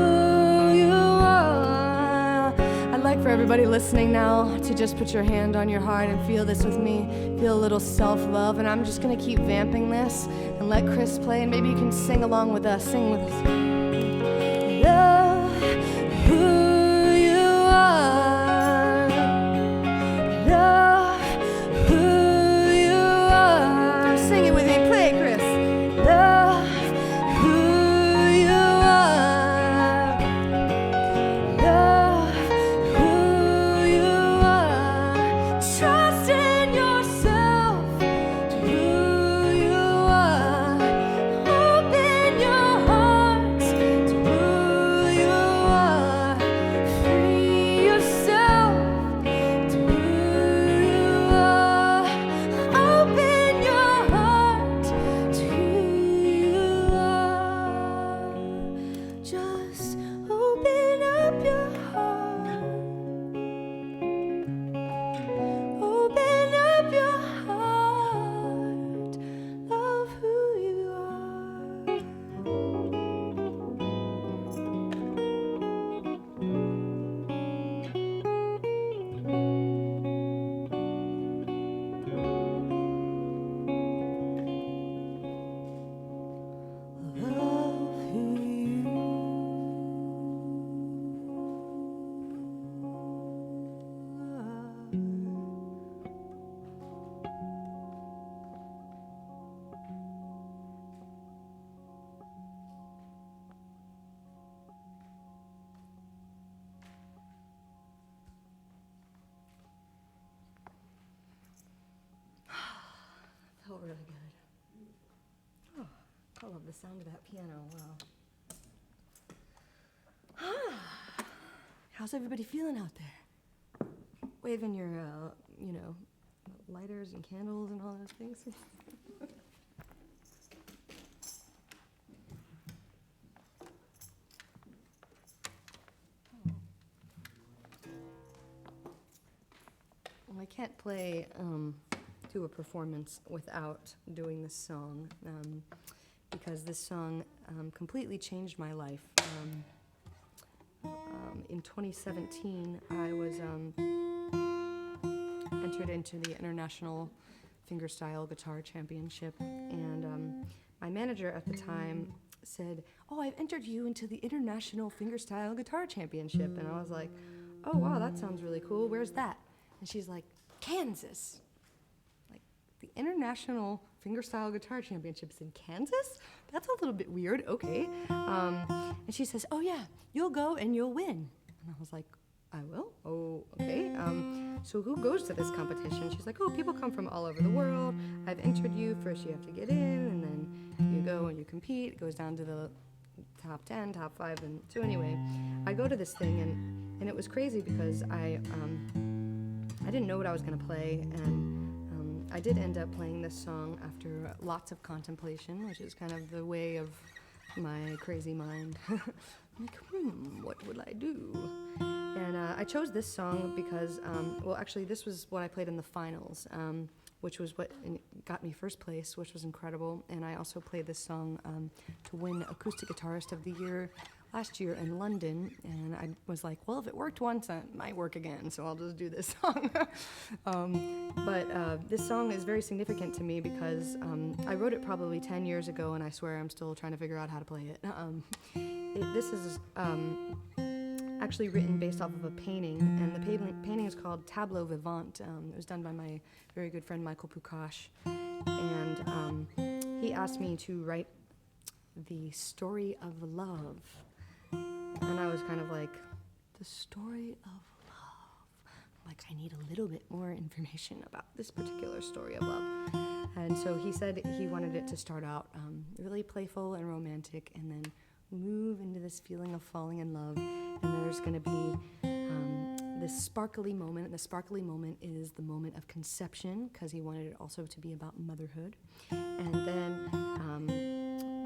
[SPEAKER 10] you are. I'd like for everybody listening now to just put your hand on your heart and feel this with me. Feel a little self-love, and I'm just gonna keep vamping this and let Chris play, and maybe you can sing along with us. Sing with us. Love who you are. Love who you are. Sing it with me. Play it, Chris. Love who you are. Love who you are. Trust in yourself to who you are. Open your heart. the sound of that piano. Wow. How's everybody feeling out there? Waving your, lighters and candles and all those things? Well, I can't play do a performance without doing this song because this song completely changed my life. In 2017, I was entered into the International Fingerstyle Guitar Championship, and my manager at the time said, "Oh, I've entered you into the International Fingerstyle Guitar Championship," and I was like, "Oh, wow, that sounds really cool. Where's that?" And she's like, "Kansas." Like, the International Fingerstyle Guitar Championships in Kansas? That's a little bit weird. Okay. And she says, "Oh, yeah, you'll go and you'll win." And I was like, "I will? Oh, okay. So who goes to this competition?" She's like, "Oh, people come from all over the world. I've entered you. First you have to get in, and then you go and you compete. It goes down to the top 10, top 5. And so anyway, I go to this thing, and it was crazy because I didn't know what I was going to play, and I did end up playing this song after lots of contemplation, which is kind of the way of my crazy mind. Like, what will I do? And I chose this song because, actually, this was what I played in the finals, which was what got me first place, which was incredible. And I also played this song to win Acoustic Guitarist of the Year last year in London. And I was like, well, if it worked once, it might work again, so I'll just do this song. But this song is very significant to me because I wrote it probably 10 years ago, and I swear I'm still trying to figure out how to play it. This is actually written based off of a painting, and the painting is called Tableau Vivant. It was done by my very good friend Michael Pukash, and he asked me to write the story of love, and I was kind of like, the story of love? Like, I need a little bit more information about this particular story of love. And so he said he wanted it to start out really playful and romantic, and then move into this feeling of falling in love, and there's going to be this sparkly moment, and the sparkly moment is the moment of conception, because he wanted it also to be about motherhood. And then,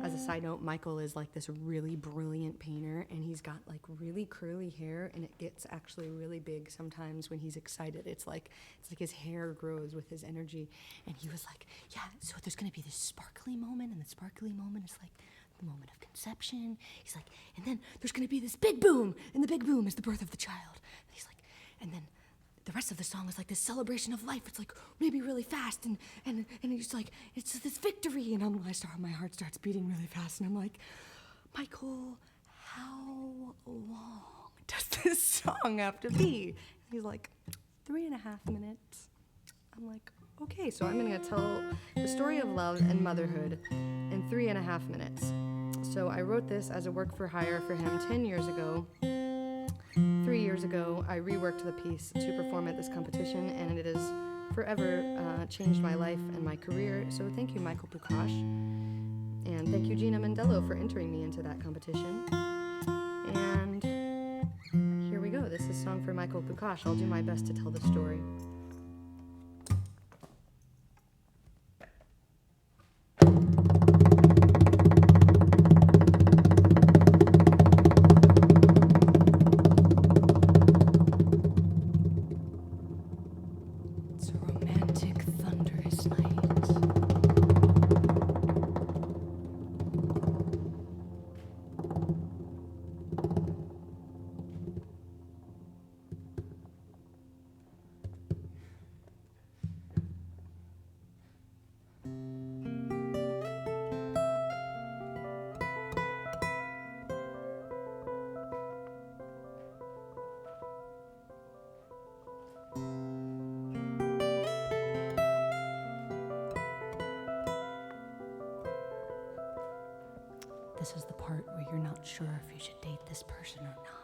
[SPEAKER 10] as a side note, Michael is like this really brilliant painter, and he's got like really curly hair, and it gets actually really big sometimes when he's excited. It's like his hair grows with his energy. And he was like, yeah, so there's going to be this sparkly moment, and the sparkly moment is like the moment of conception. He's like, and then there's going to be this big boom, and the big boom is the birth of the child. And he's like, and then the rest of the song is like this celebration of life. It's like maybe really fast, and he's like, it's this victory, and my heart starts beating really fast, and I'm like, Michael, how long does this song have to be? And he's like, 3.5 minutes. I'm like, okay, so I'm gonna tell the story of love and motherhood in 3.5 minutes. So I wrote this as a work for hire for him 10 years ago. 3 years ago, I reworked the piece to perform at this competition, and it has forever changed my life and my career. So thank you, Michael Pukash. And thank you, Gina Mendello, for entering me into that competition. And here we go. This is a song for Michael Pukash. I'll do my best to tell the story. It's a romantic, thunderous night. This is the part where you're not sure if you should date this person or not.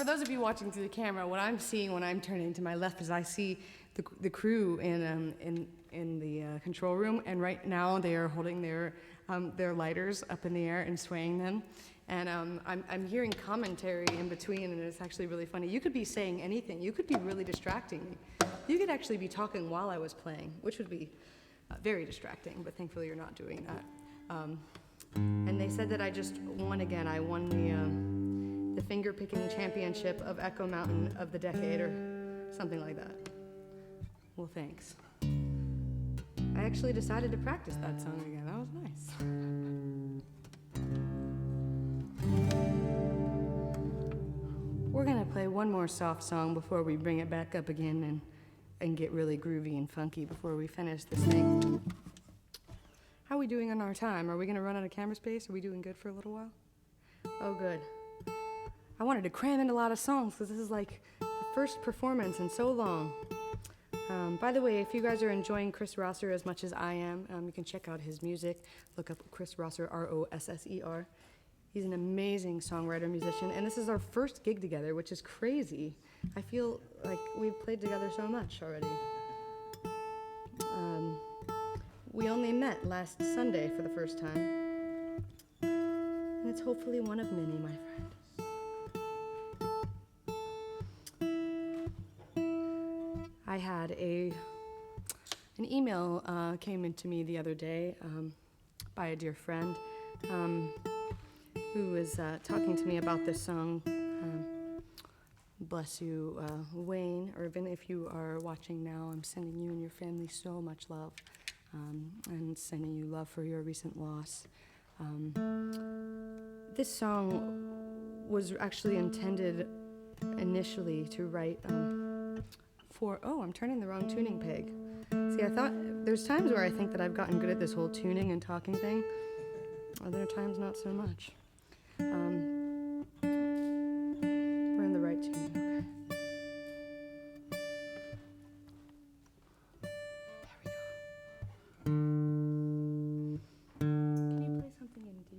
[SPEAKER 10] for those of you watching through the camera, what I'm seeing when I'm turning to my left is I see the crew in the control room, and right now they are holding their lighters up in the air and swaying them. And I'm hearing commentary in between, and it's actually really funny. You could be saying anything. You could be really distracting me. You could actually be talking while I was playing, which would be very distracting, but thankfully you're not doing that. And they said that I just won again. I won the finger-picking championship of Echo Mountain of the decade, or something like that. Well, thanks. I actually decided to practice that song again. That was nice. We're gonna play one more soft song before we bring it back up again and get really groovy and funky before we finish this thing. How are we doing on our time? Are we gonna run out of camera space? Are we doing good for a little while? Oh, good. I wanted to cram in a lot of songs because this is like the first performance in so long. By the way, if you guys are enjoying Chris Rosser as much as I am, you can check out his music. Look up Chris Rosser, Rosser. He's an amazing songwriter, musician, and this is our first gig together, which is crazy. I feel like we've played together so much already. We only met last Sunday for the first time, and it's hopefully one of many, my friend. I had an email came into me the other day by a dear friend who was talking to me about this song, Bless You, Wayne. Irvin, if you are watching now, I'm sending you and your family so much love, and sending you love for your recent loss. This song was actually intended initially to write I'm turning the wrong tuning peg. See, I thought, there's times where I think that I've gotten good at this whole tuning and talking thing. Other times, not so much. We're in the right tuning, okay. There we go. Can you play something in D?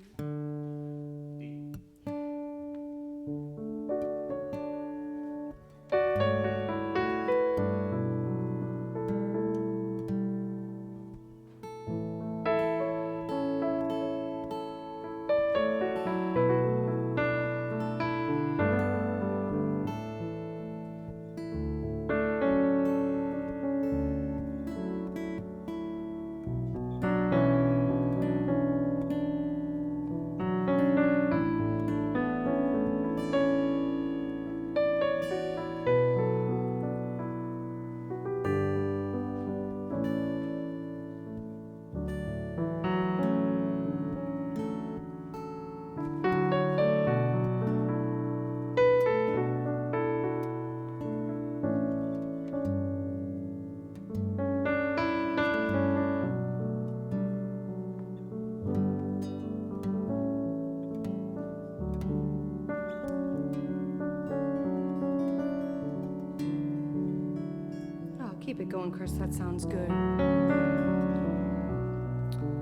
[SPEAKER 10] Keep it going, Chris. That sounds good.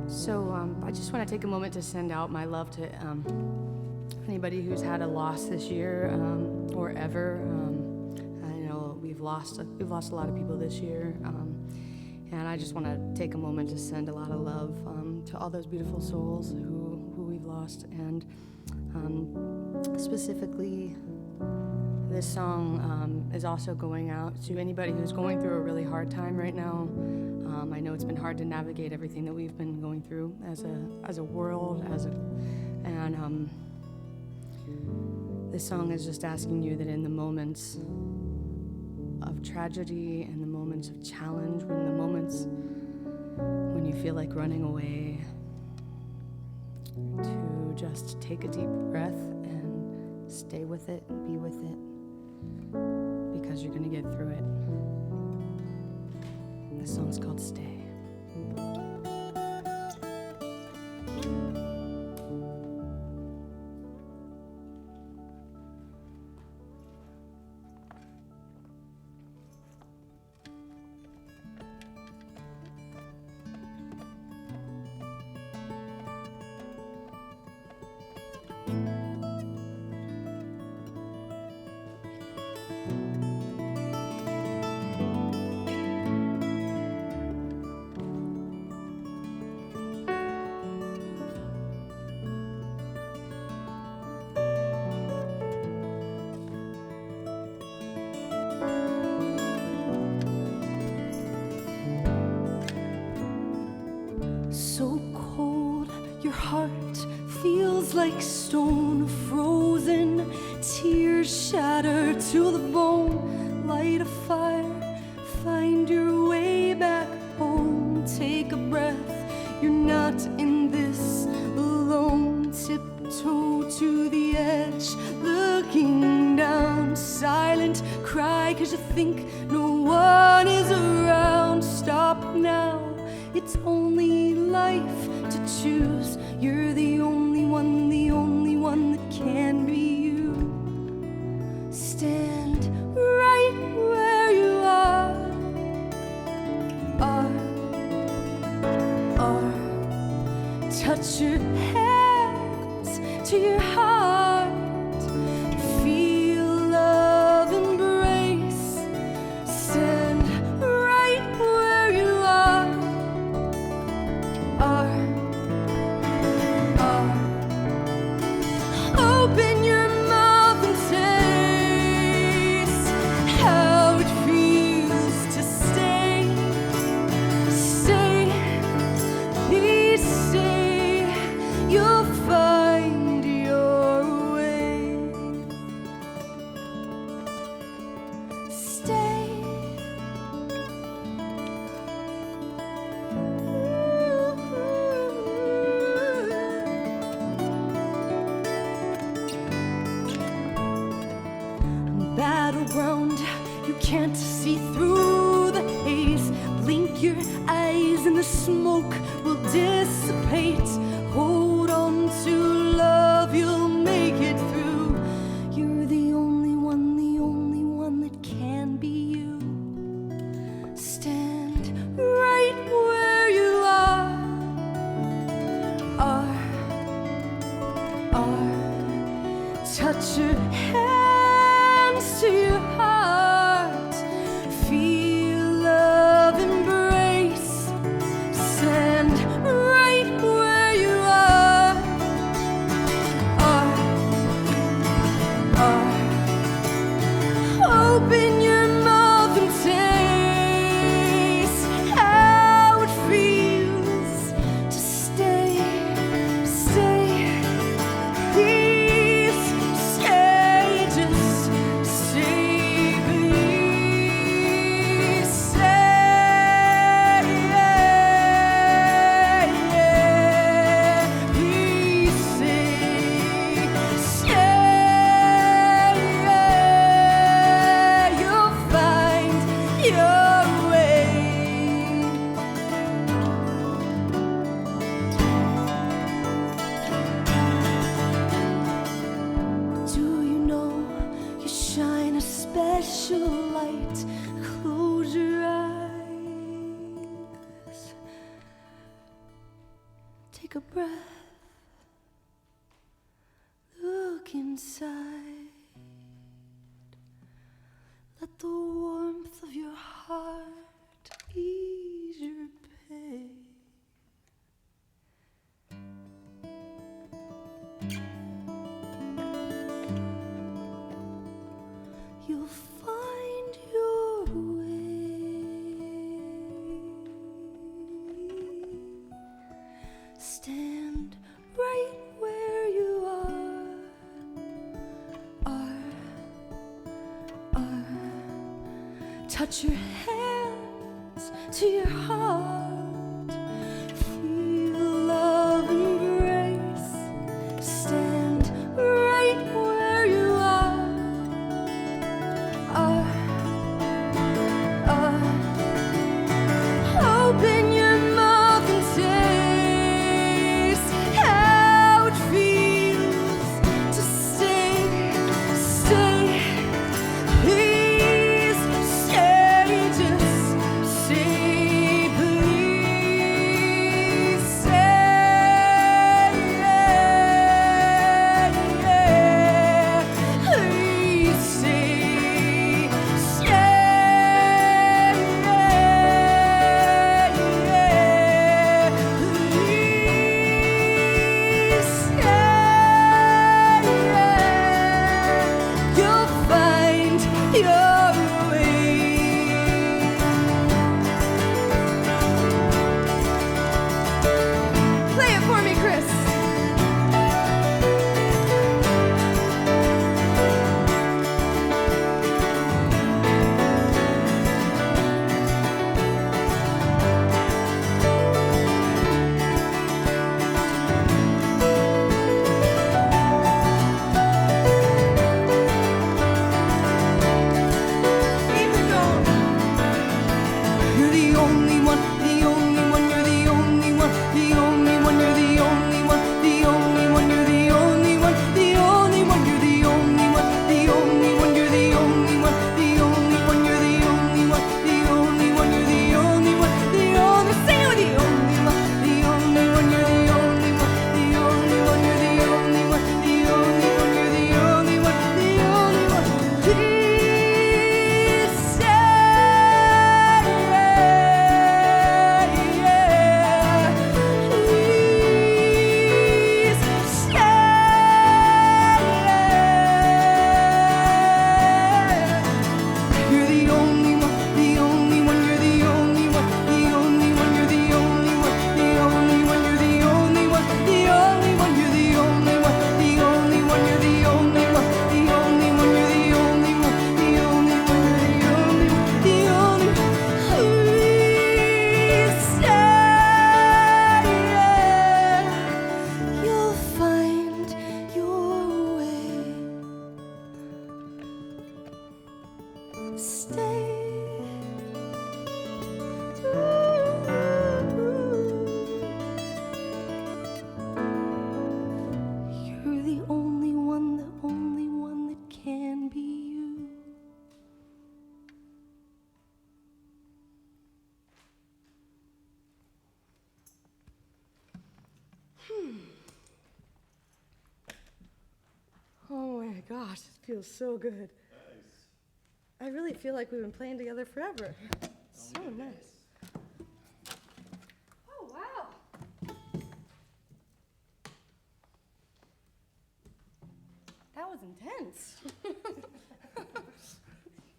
[SPEAKER 10] So I just want to take a moment to send out my love to anybody who's had a loss this year or ever. I know we've lost a lot of people this year, and I just want to take a moment to send a lot of love to all those beautiful souls who we've lost, and specifically. This song is also going out to anybody who's going through a really hard time right now. I know it's been hard to navigate everything that we've been going through as a world, and this song is just asking you that in the moments of tragedy and the moments of challenge, when the moments when you feel like running away, to just take a deep breath and stay with it and be with it. Because you're gonna get through it. This song's called Stay. so cold, your heart feels like stone, frozen, tears shatter to the bone. Light a fire, find your way back home. Take a breath, you're not in this alone. Tiptoe to the edge, looking down. Silent, cry 'cause you think no one is around. Stop now, it's only life to choose. You're the only one that can be you. Stand right where you are. Touch your hands to your heart. Feel love embrace. Stand right where you are. Open your mouth and taste how it feels to stay. Stay, please stay. You'll find your way. Stay. Battleground, you can't see through the haze. Blink your eyes and the smoke will dissipate. Hold on to love, you'll make it through. You're the only one that can be you. Stand right where you are. Touch your hands to your heart. Feel love embrace. Stand right where you are. Open your mouth and taste how it feels to stay. Stay, please stay. Just stay, please stay. Please stay. Stay. You'll find your way. Do you know you shine a special light? Close your eyes. Take a breath. Look inside. Let the warmth of your heart ease your pain. You'll find your way. Stand right where you are. Touch your hands to your heart. Feel love embrace. Stand right where you are. Open your mouth and taste how it feels to stay. Stay, please stay. Just stay, please. You're the only one, the only one, you're the only one, the only one, you're the only one, the only one, you're the only one, the only one, you're the only one, the only one, you're the only one, the only one, you're the only one, the only one, you're the only one, the only, sing with the only one, the only one, you're the only one, the only one, you're the only one, the only one, you're the only one, the only one. Please stay, yeah. Please stay. You're the only one, the only one, you're the only one, the only one, you're the only one, the only one, you're the only one, the only one, you're the only one, the only one, you're the only one, the only one, you're the only one, the only one, you're the only one, the only one. Please stay. You'll find your way. Stay. You're the only one that can be you. Oh my gosh, this feels so good. I really feel like we've been playing together forever. So nice. Oh, wow. That was intense.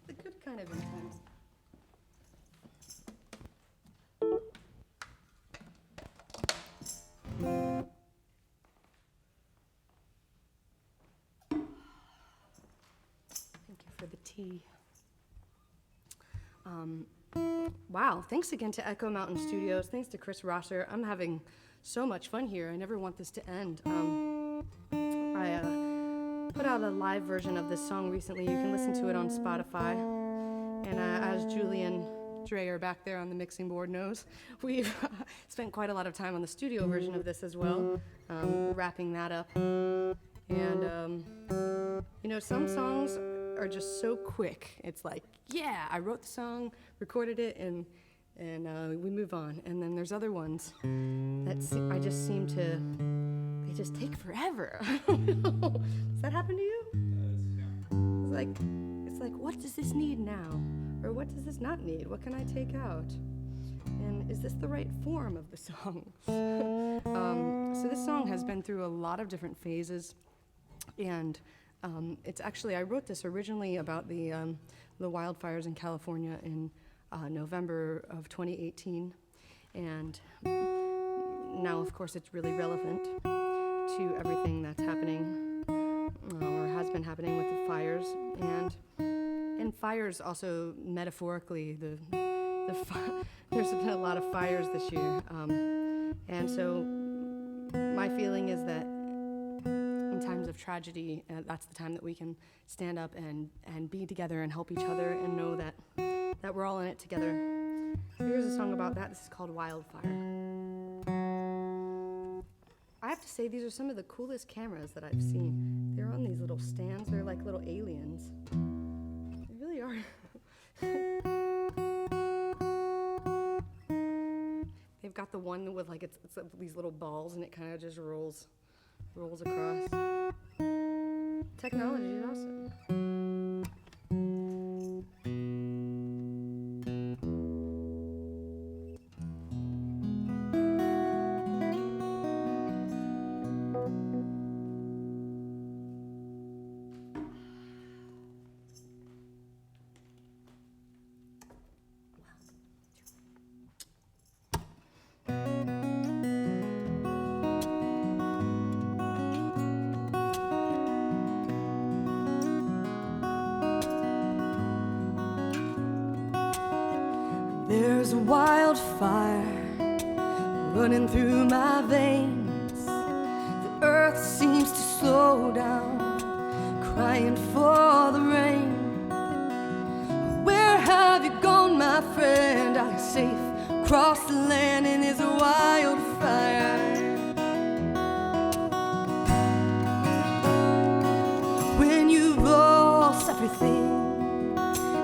[SPEAKER 10] The good kind of intense. Thank you for the tea. Wow, thanks again to Echo Mountain Studios. Thanks to Chris Rosser. I'm having so much fun here. I never want this to end. I put out a live version of this song recently. You can listen to it on Spotify. And as Julian Dreyer back there on the mixing board knows, we've spent quite a lot of time on the studio version of this as well, wrapping that up. And, you know, some songs are just so quick. It's like, yeah, I wrote the song, recorded it, and we move on. And then there's other ones that I just seem to, they just take forever. Does that happen to you? It's like, what does this need now? Or what does this not need? What can I take out? And is this the right form of the song? So this song has been through a lot of different phases. And it's actually, I wrote this originally about the wildfires in California in November of 2018. And now, of course, it's really relevant to everything that's happening or has been happening with the fires. And fires also, metaphorically, there's been a lot of fires this year. And so my feeling is that in times of tragedy, that's the time that we can stand up and be together and help each other and know that we're all in it together. So here's a song about that. This is called Wildfire. I have to say, these are some of the coolest cameras that I've seen. They're on these little stands. They're like little aliens. They really are. They've got the one with like it's these little balls and it kind of just rolls across. Technology is awesome. There's a wildfire running through my veins. The earth seems to slow down, crying for the rain. Where have you gone, my friend? Are you safe across the land in this wildfire? When you've lost everything,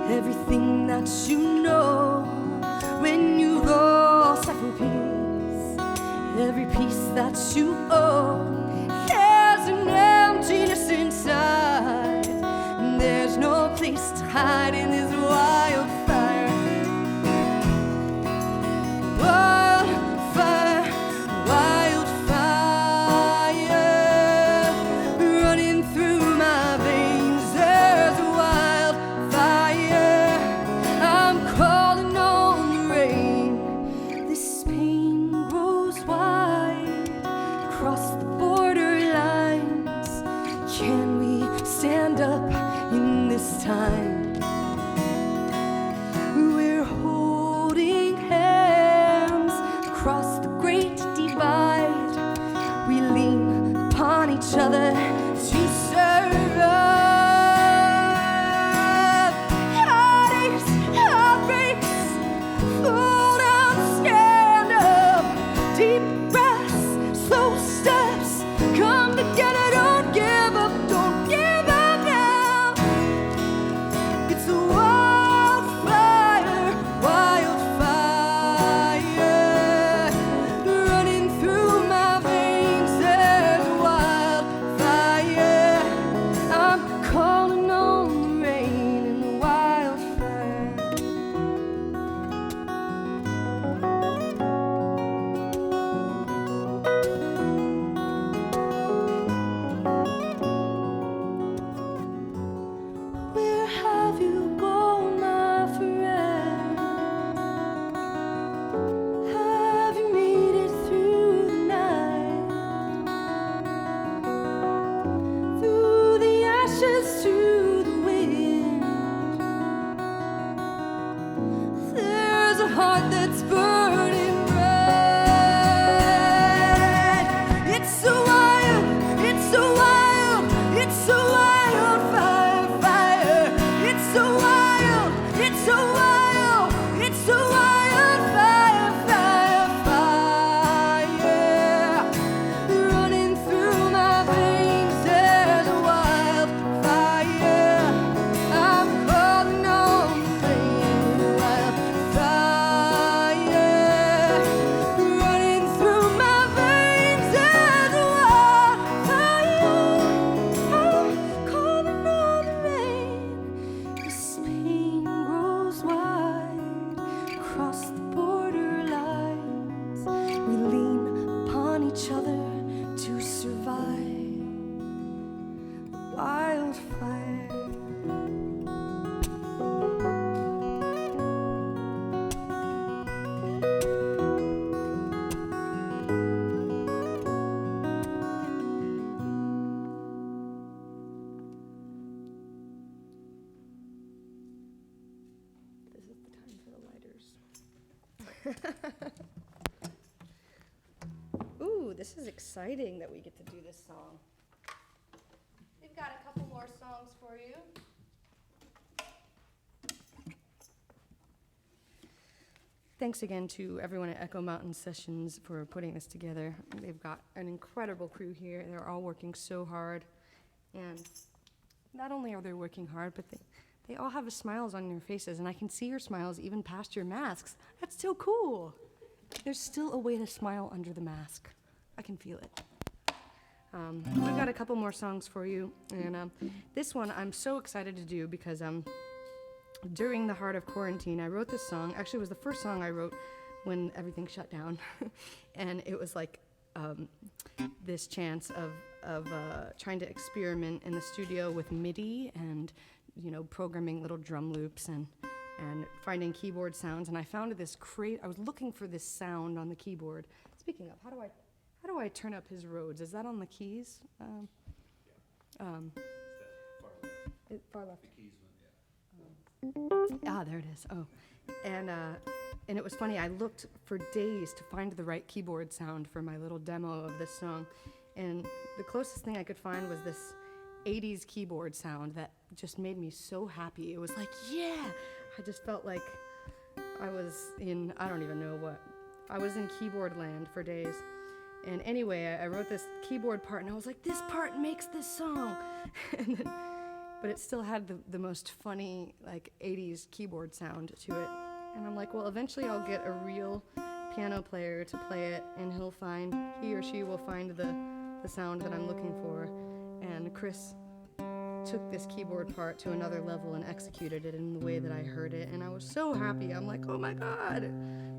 [SPEAKER 10] everything that you know, when you've lost every piece that you own, there's an emptiness inside, and there's no place to hide in this wildfire. Wildfire, wildfire, running through my veins. There's a wildfire. I'm calling on the rain. This pain grows wide across the borderlines. Can we stand up in this time? We're holding hands across the great divide. We lean upon each other to survive. Heartaches, heartbreaks, fall down, stand up. Deep breaths, slow steps, come together, don't give up, don't give up now. It's a wildfire, wildfire, running through my veins. There's a wildfire. I'm calling on the rain and the wildfire. Where have you gone, my friend? Have you made it through the night? Through the ashes to the wind. There's a heart that's burning bright. It's a wild, it's a wild, it's a wildfire, fire. It's a wild, it's a wild, it's a wildfire, fire, fire. Running through my veins, there's a wildfire. I'm calling on the rain, wildfire. Running through my veins, there's a wildfire. I'm calling on the rain. This pain grows wide across the borderlines. We lean upon each other to survive. Wildfire. This is the time for the lighters. Ooh, this is exciting that we get to do this song. We've got a couple more songs for you. Thanks again to everyone at Echo Mountain Sessions for putting this together. They've got an incredible crew here. They're all working so hard. And not only are they working hard, but they all have smiles on their faces, and I can see your smiles even past your masks. That's so cool. There's still a way to smile under the mask. I can feel it. We've got a couple more songs for you, and this one I'm so excited to do because during the heart of quarantine, I wrote this song. Actually, it was the first song I wrote when everything shut down, and it was like this chance of trying to experiment in the studio with MIDI and programming little drum loops and finding keyboard sounds. And I found this I was looking for this sound on the keyboard. Speaking of, how do I turn up his Rhodes? Is that on the keys? Far left. The keys went, yeah. There it is. Oh, and it was funny. I looked for days to find the right keyboard sound for my little demo of this song, and the closest thing I could find was this 80s keyboard sound that just made me so happy. It was like, yeah, I just felt like
[SPEAKER 11] I was in, I don't even know what, I was in keyboard land for days. And anyway, I wrote this keyboard part, and I was like, this part makes this song. And then, but it still had the most funny, like, 80s keyboard sound to it. And I'm like, well, eventually I'll get a real piano player to play it, and he or she will find the sound that I'm looking for. And Chris took this keyboard part to another level and executed it in the way that I heard it, and I was so happy. I'm like, oh my God,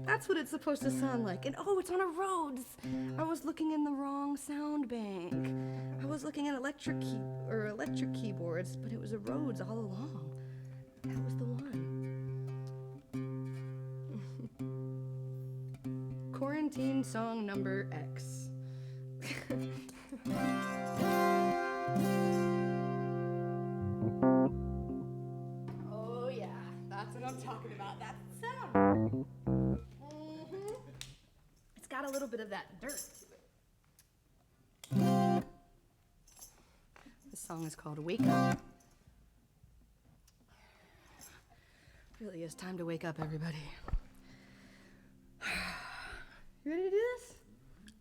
[SPEAKER 11] that's what it's supposed to sound like. And oh, it's on a Rhodes. I was looking in the wrong sound bank. I was looking at electric keyboards, but it was a Rhodes all along. That was the one. Quarantine song number X. Oh yeah, that's what I'm talking about. That's the sound. It's got a little bit of that dirt to it. This song is called Wake Up. Really is time to wake up, everybody. You ready to do this?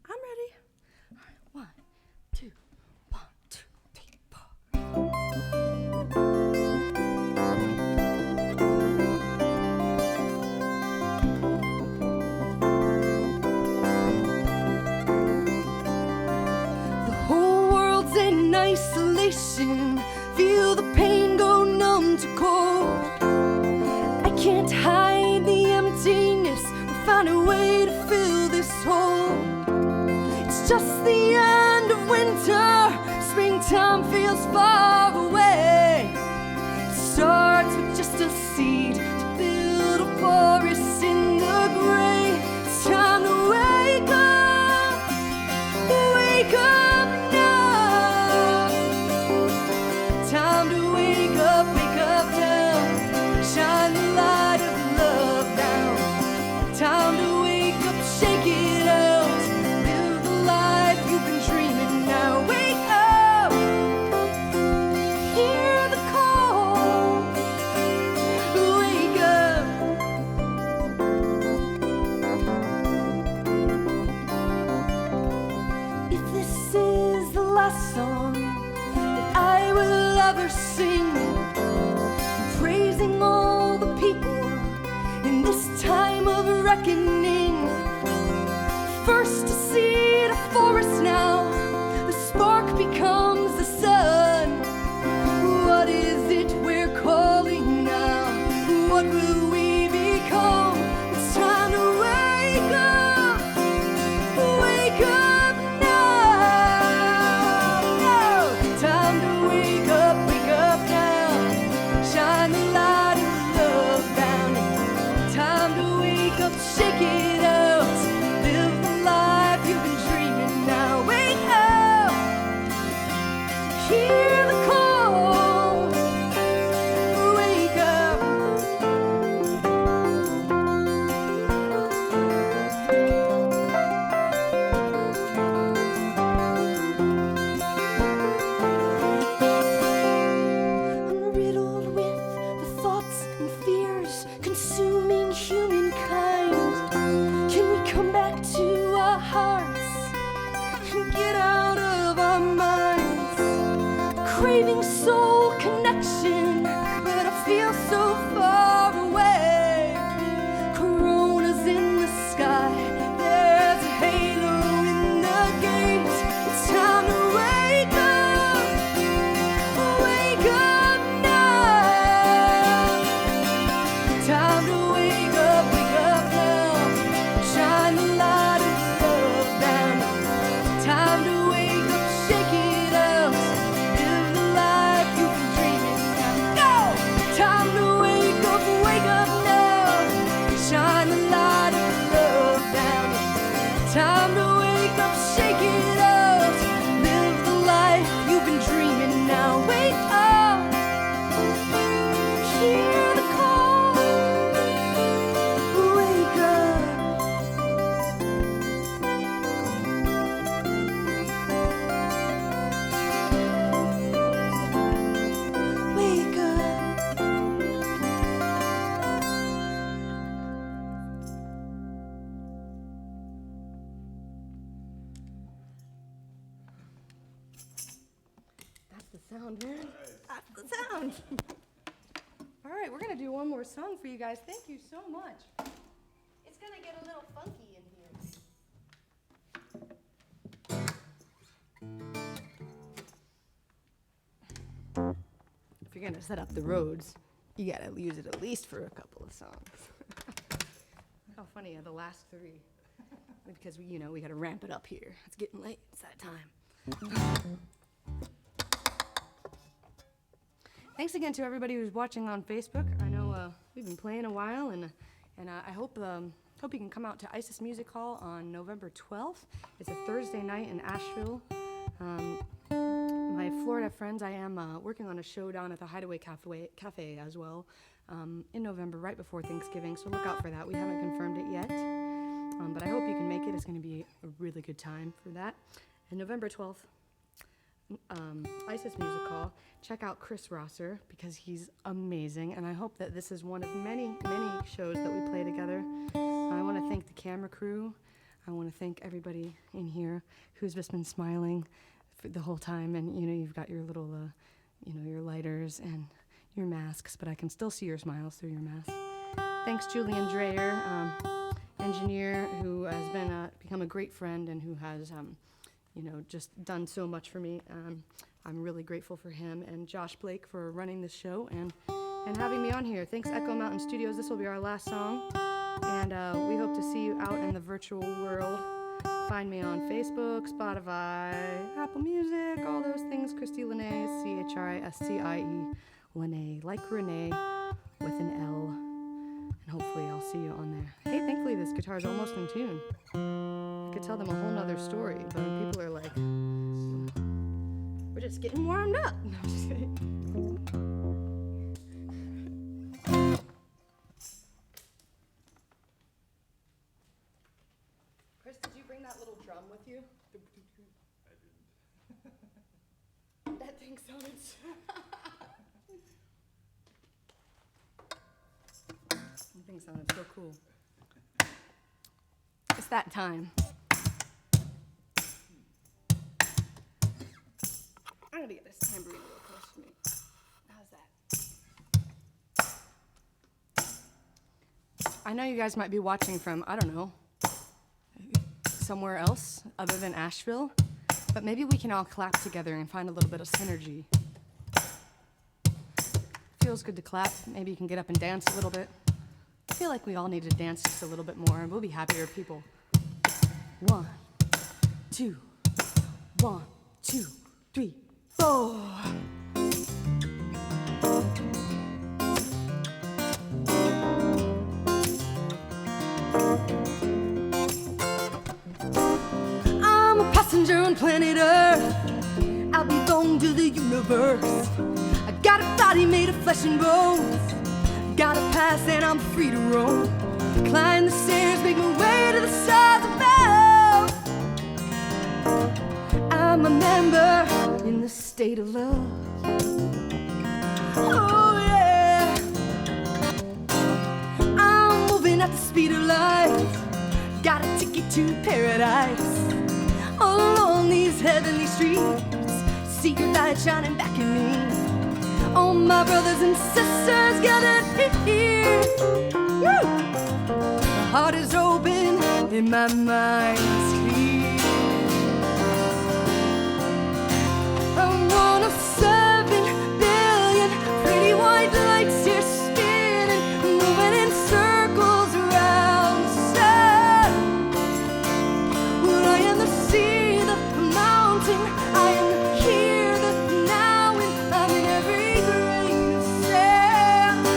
[SPEAKER 11] I'm ready. All right, 1, 2, 1, 2, 3, 4. The whole world's in isolation. Feel the pain go numb to cold. I can't hide the emptiness or find a way to fill this hole. It's just the end of winter. Springtime feels far away. It starts with just a seed to build a forest in the gray. It's time to wake up. Wake up now. Time to wake up now. Shine the light of love down. Time to wake up, shake it out. Live the life you've been dreaming now. Wake up. Hear the call. Wake up. If this is the last song that I will ever sing, praising all the people in this time of reckoning. First to see the forest now, the spark becomes the sun. What is it we're calling now? What will we become? It's time to wake up. Wake up now. No. Time to wake up now. Shine the light of love down. Time to wake up, shake it out. Live the life you've been dreaming now. Wake up. Hear the call. Wake up. I'm riddled with the thoughts and fears consuming humankind. Can we come back to our hearts and get out of our minds? Craving soul connection, but I feel so far away. Coronas in the sky, there's a halo in the gate. It's time to wake up. Wake up now. Time to wake up now. Shine the light of love down. Time to wake up, shake it out. Live the life you've been dreaming now. Go! Time to wake up now. Shine the light of love down. Time to wake up, shake it out. Live the life you've been dreaming now. Wake up. Hear the call. Wake up. Wake up.
[SPEAKER 10] sound, man. That's the sound. All right, we're gonna do one more song for you guys. Thank you so much. It's gonna get a little funky in here. If you're gonna set up the roads, you gotta use it at least for a couple of songs. How funny are the last three? Because we gotta ramp it up here. It's getting late. It's that time. Thanks again to everybody who's watching on Facebook. I know we've been playing a while, and I hope you can come out to Isis Music Hall on November 12th. It's a Thursday night in Asheville. My Florida friends, I am working on a show down at the Hideaway Cafe as well in November, right before Thanksgiving, so look out for that. We haven't confirmed it yet, but I hope you can make it. It's going to be a really good time for that. And November 12th, Isis Music Hall. Check out Chris Rosser because he's amazing, and I hope that this is one of many, many shows that we play together. I want to thank the camera crew. I want to thank everybody in here who's just been smiling for the whole time, and you've got your little, your lighters and your masks, but I can still see your smiles through your masks. Thanks, Julian Dreyer, engineer who has become a great friend and who has just done so much for me. I'm really grateful for him, and Josh Blake for running this show and having me on here. Thanks, Echo Mountain Studios. This will be our last song, and we hope to see you out in the virtual world. Find me on Facebook, Spotify, Apple Music, all those things. Christie Lenee, Christie Lenee, like Renee with an L. And hopefully I'll see you on there. Hey, thankfully this guitar is almost in tune. I could tell them a whole nother story, but people are like, we're just getting warmed up. No, I'm just kidding. Chris, did you bring that little drum with you? I didn't. That thing sounded That thing sounded so cool. It's that time. I'm gonna get this tambourine real close to me. How's that? I know you guys might be watching from, I don't know, somewhere else other than Asheville, but maybe we can all clap together and find a little bit of synergy. Feels good to clap. Maybe you can get up and dance a little bit. I feel like we all need to dance just a little bit more, and we'll be happier people. 1, 2, 1, 2, 3, 4. I'm a passenger on planet Earth. I'll be going to the universe. I got a body made of flesh and bones. Got a pass and I'm free to roam. Climb the stairs, make my way to the stars above. I'm a member in the state of love. Oh yeah. I'm moving at the speed of light. Got a ticket to paradise. All along these heavenly streets, secret light shining back at me. All my brothers and sisters gathered here. Woo! My heart is open and my mind's clear. I'm one of 7 billion pretty white lights here spinning, moving in circles around the sun. Well, I am the sea, the mountain, I am here, the now, and I'm in every grain of sand. I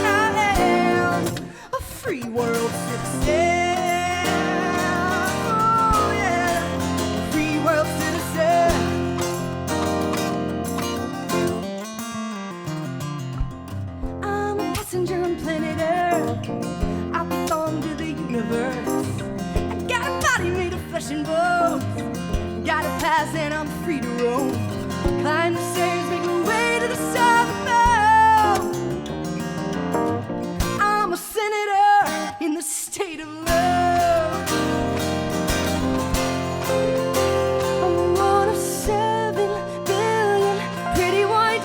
[SPEAKER 10] am a free world citizen. Oh yeah, free world citizen. I'm a passenger on planet Earth. I belong to the universe. I got a body made of flesh and bones. Got a pass and I'm free to roam. Climb the stairs, make my way to the stars above. I'm a senator in the state of love. I'm one of 7 billion pretty white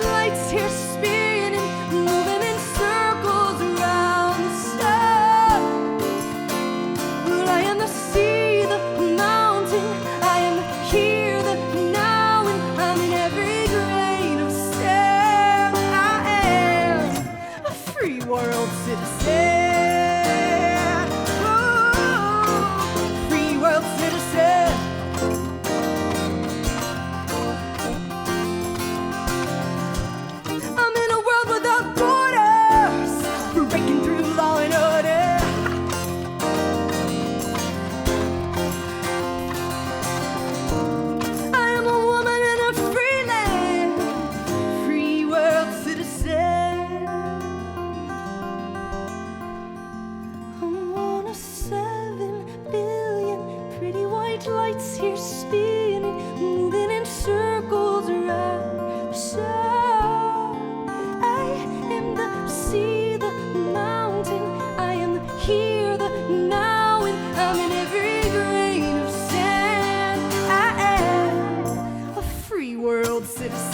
[SPEAKER 11] lights here spinning, moving in circles around the sun. I am the sea, the mountain, I am the here, the now, and I'm in every grain of sand. I am a free world citizen.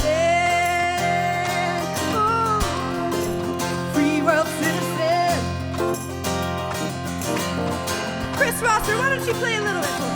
[SPEAKER 11] Chris Rosser, why don't you play a little bit for us?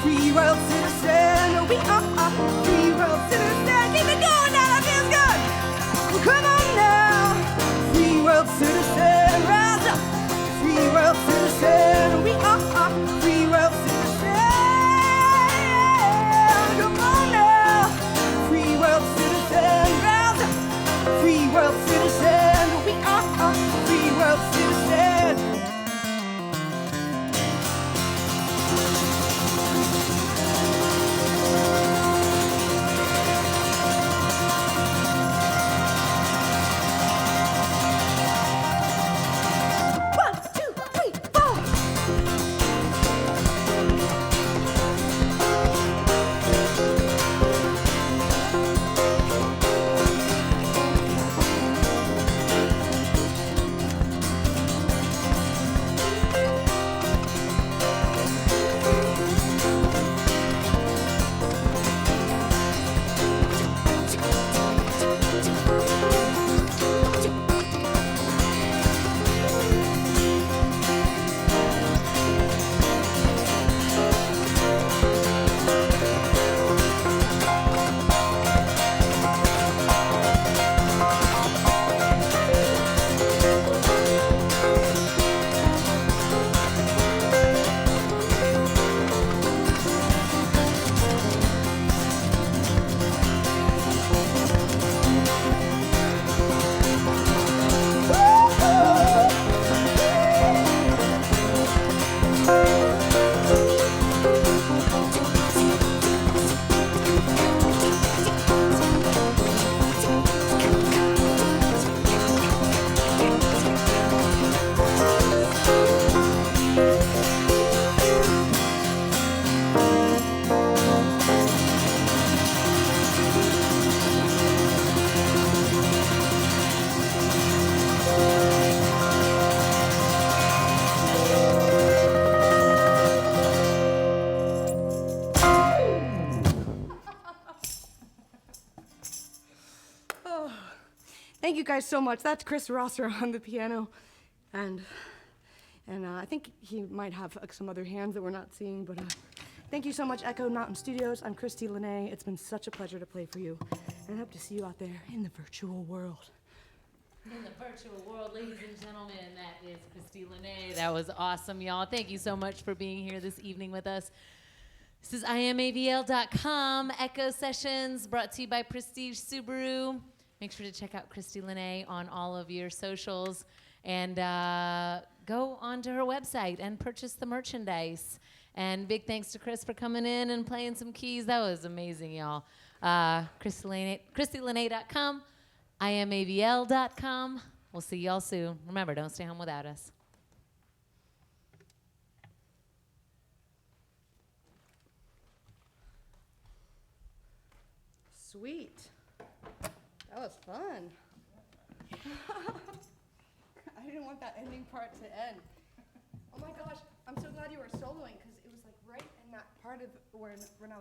[SPEAKER 10] Free world citizen, we are free world citizen. Keep it going now, that feels good. you guys so much. That's Chris Rosser on the piano, and I think he might have some other hands that we're not seeing, but thank you so much, Echo Mountain Studios. I'm Christie Lenee. It's been such a pleasure to play for you, and I hope to see you out there in the virtual world.
[SPEAKER 1] In the virtual world, ladies and gentlemen, that is Christie Lenee. That was awesome, y'all. Thank you so much for being here this evening with us. This is IamAVL.com, Echo Sessions, brought to you by Prestige Subaru. Make sure to check out Christie Lenee on all of your socials, and go onto her website and purchase the merchandise. And big thanks to Chris for coming in and playing some keys. That was amazing, y'all. ChristieLenee.com. IamAVL.com. We'll see y'all soon. Remember, don't stay home without us.
[SPEAKER 10] Sweet. That was fun. I didn't want that ending part to end. Oh my gosh, I'm so glad you were soloing because it was like right in that part of where Renata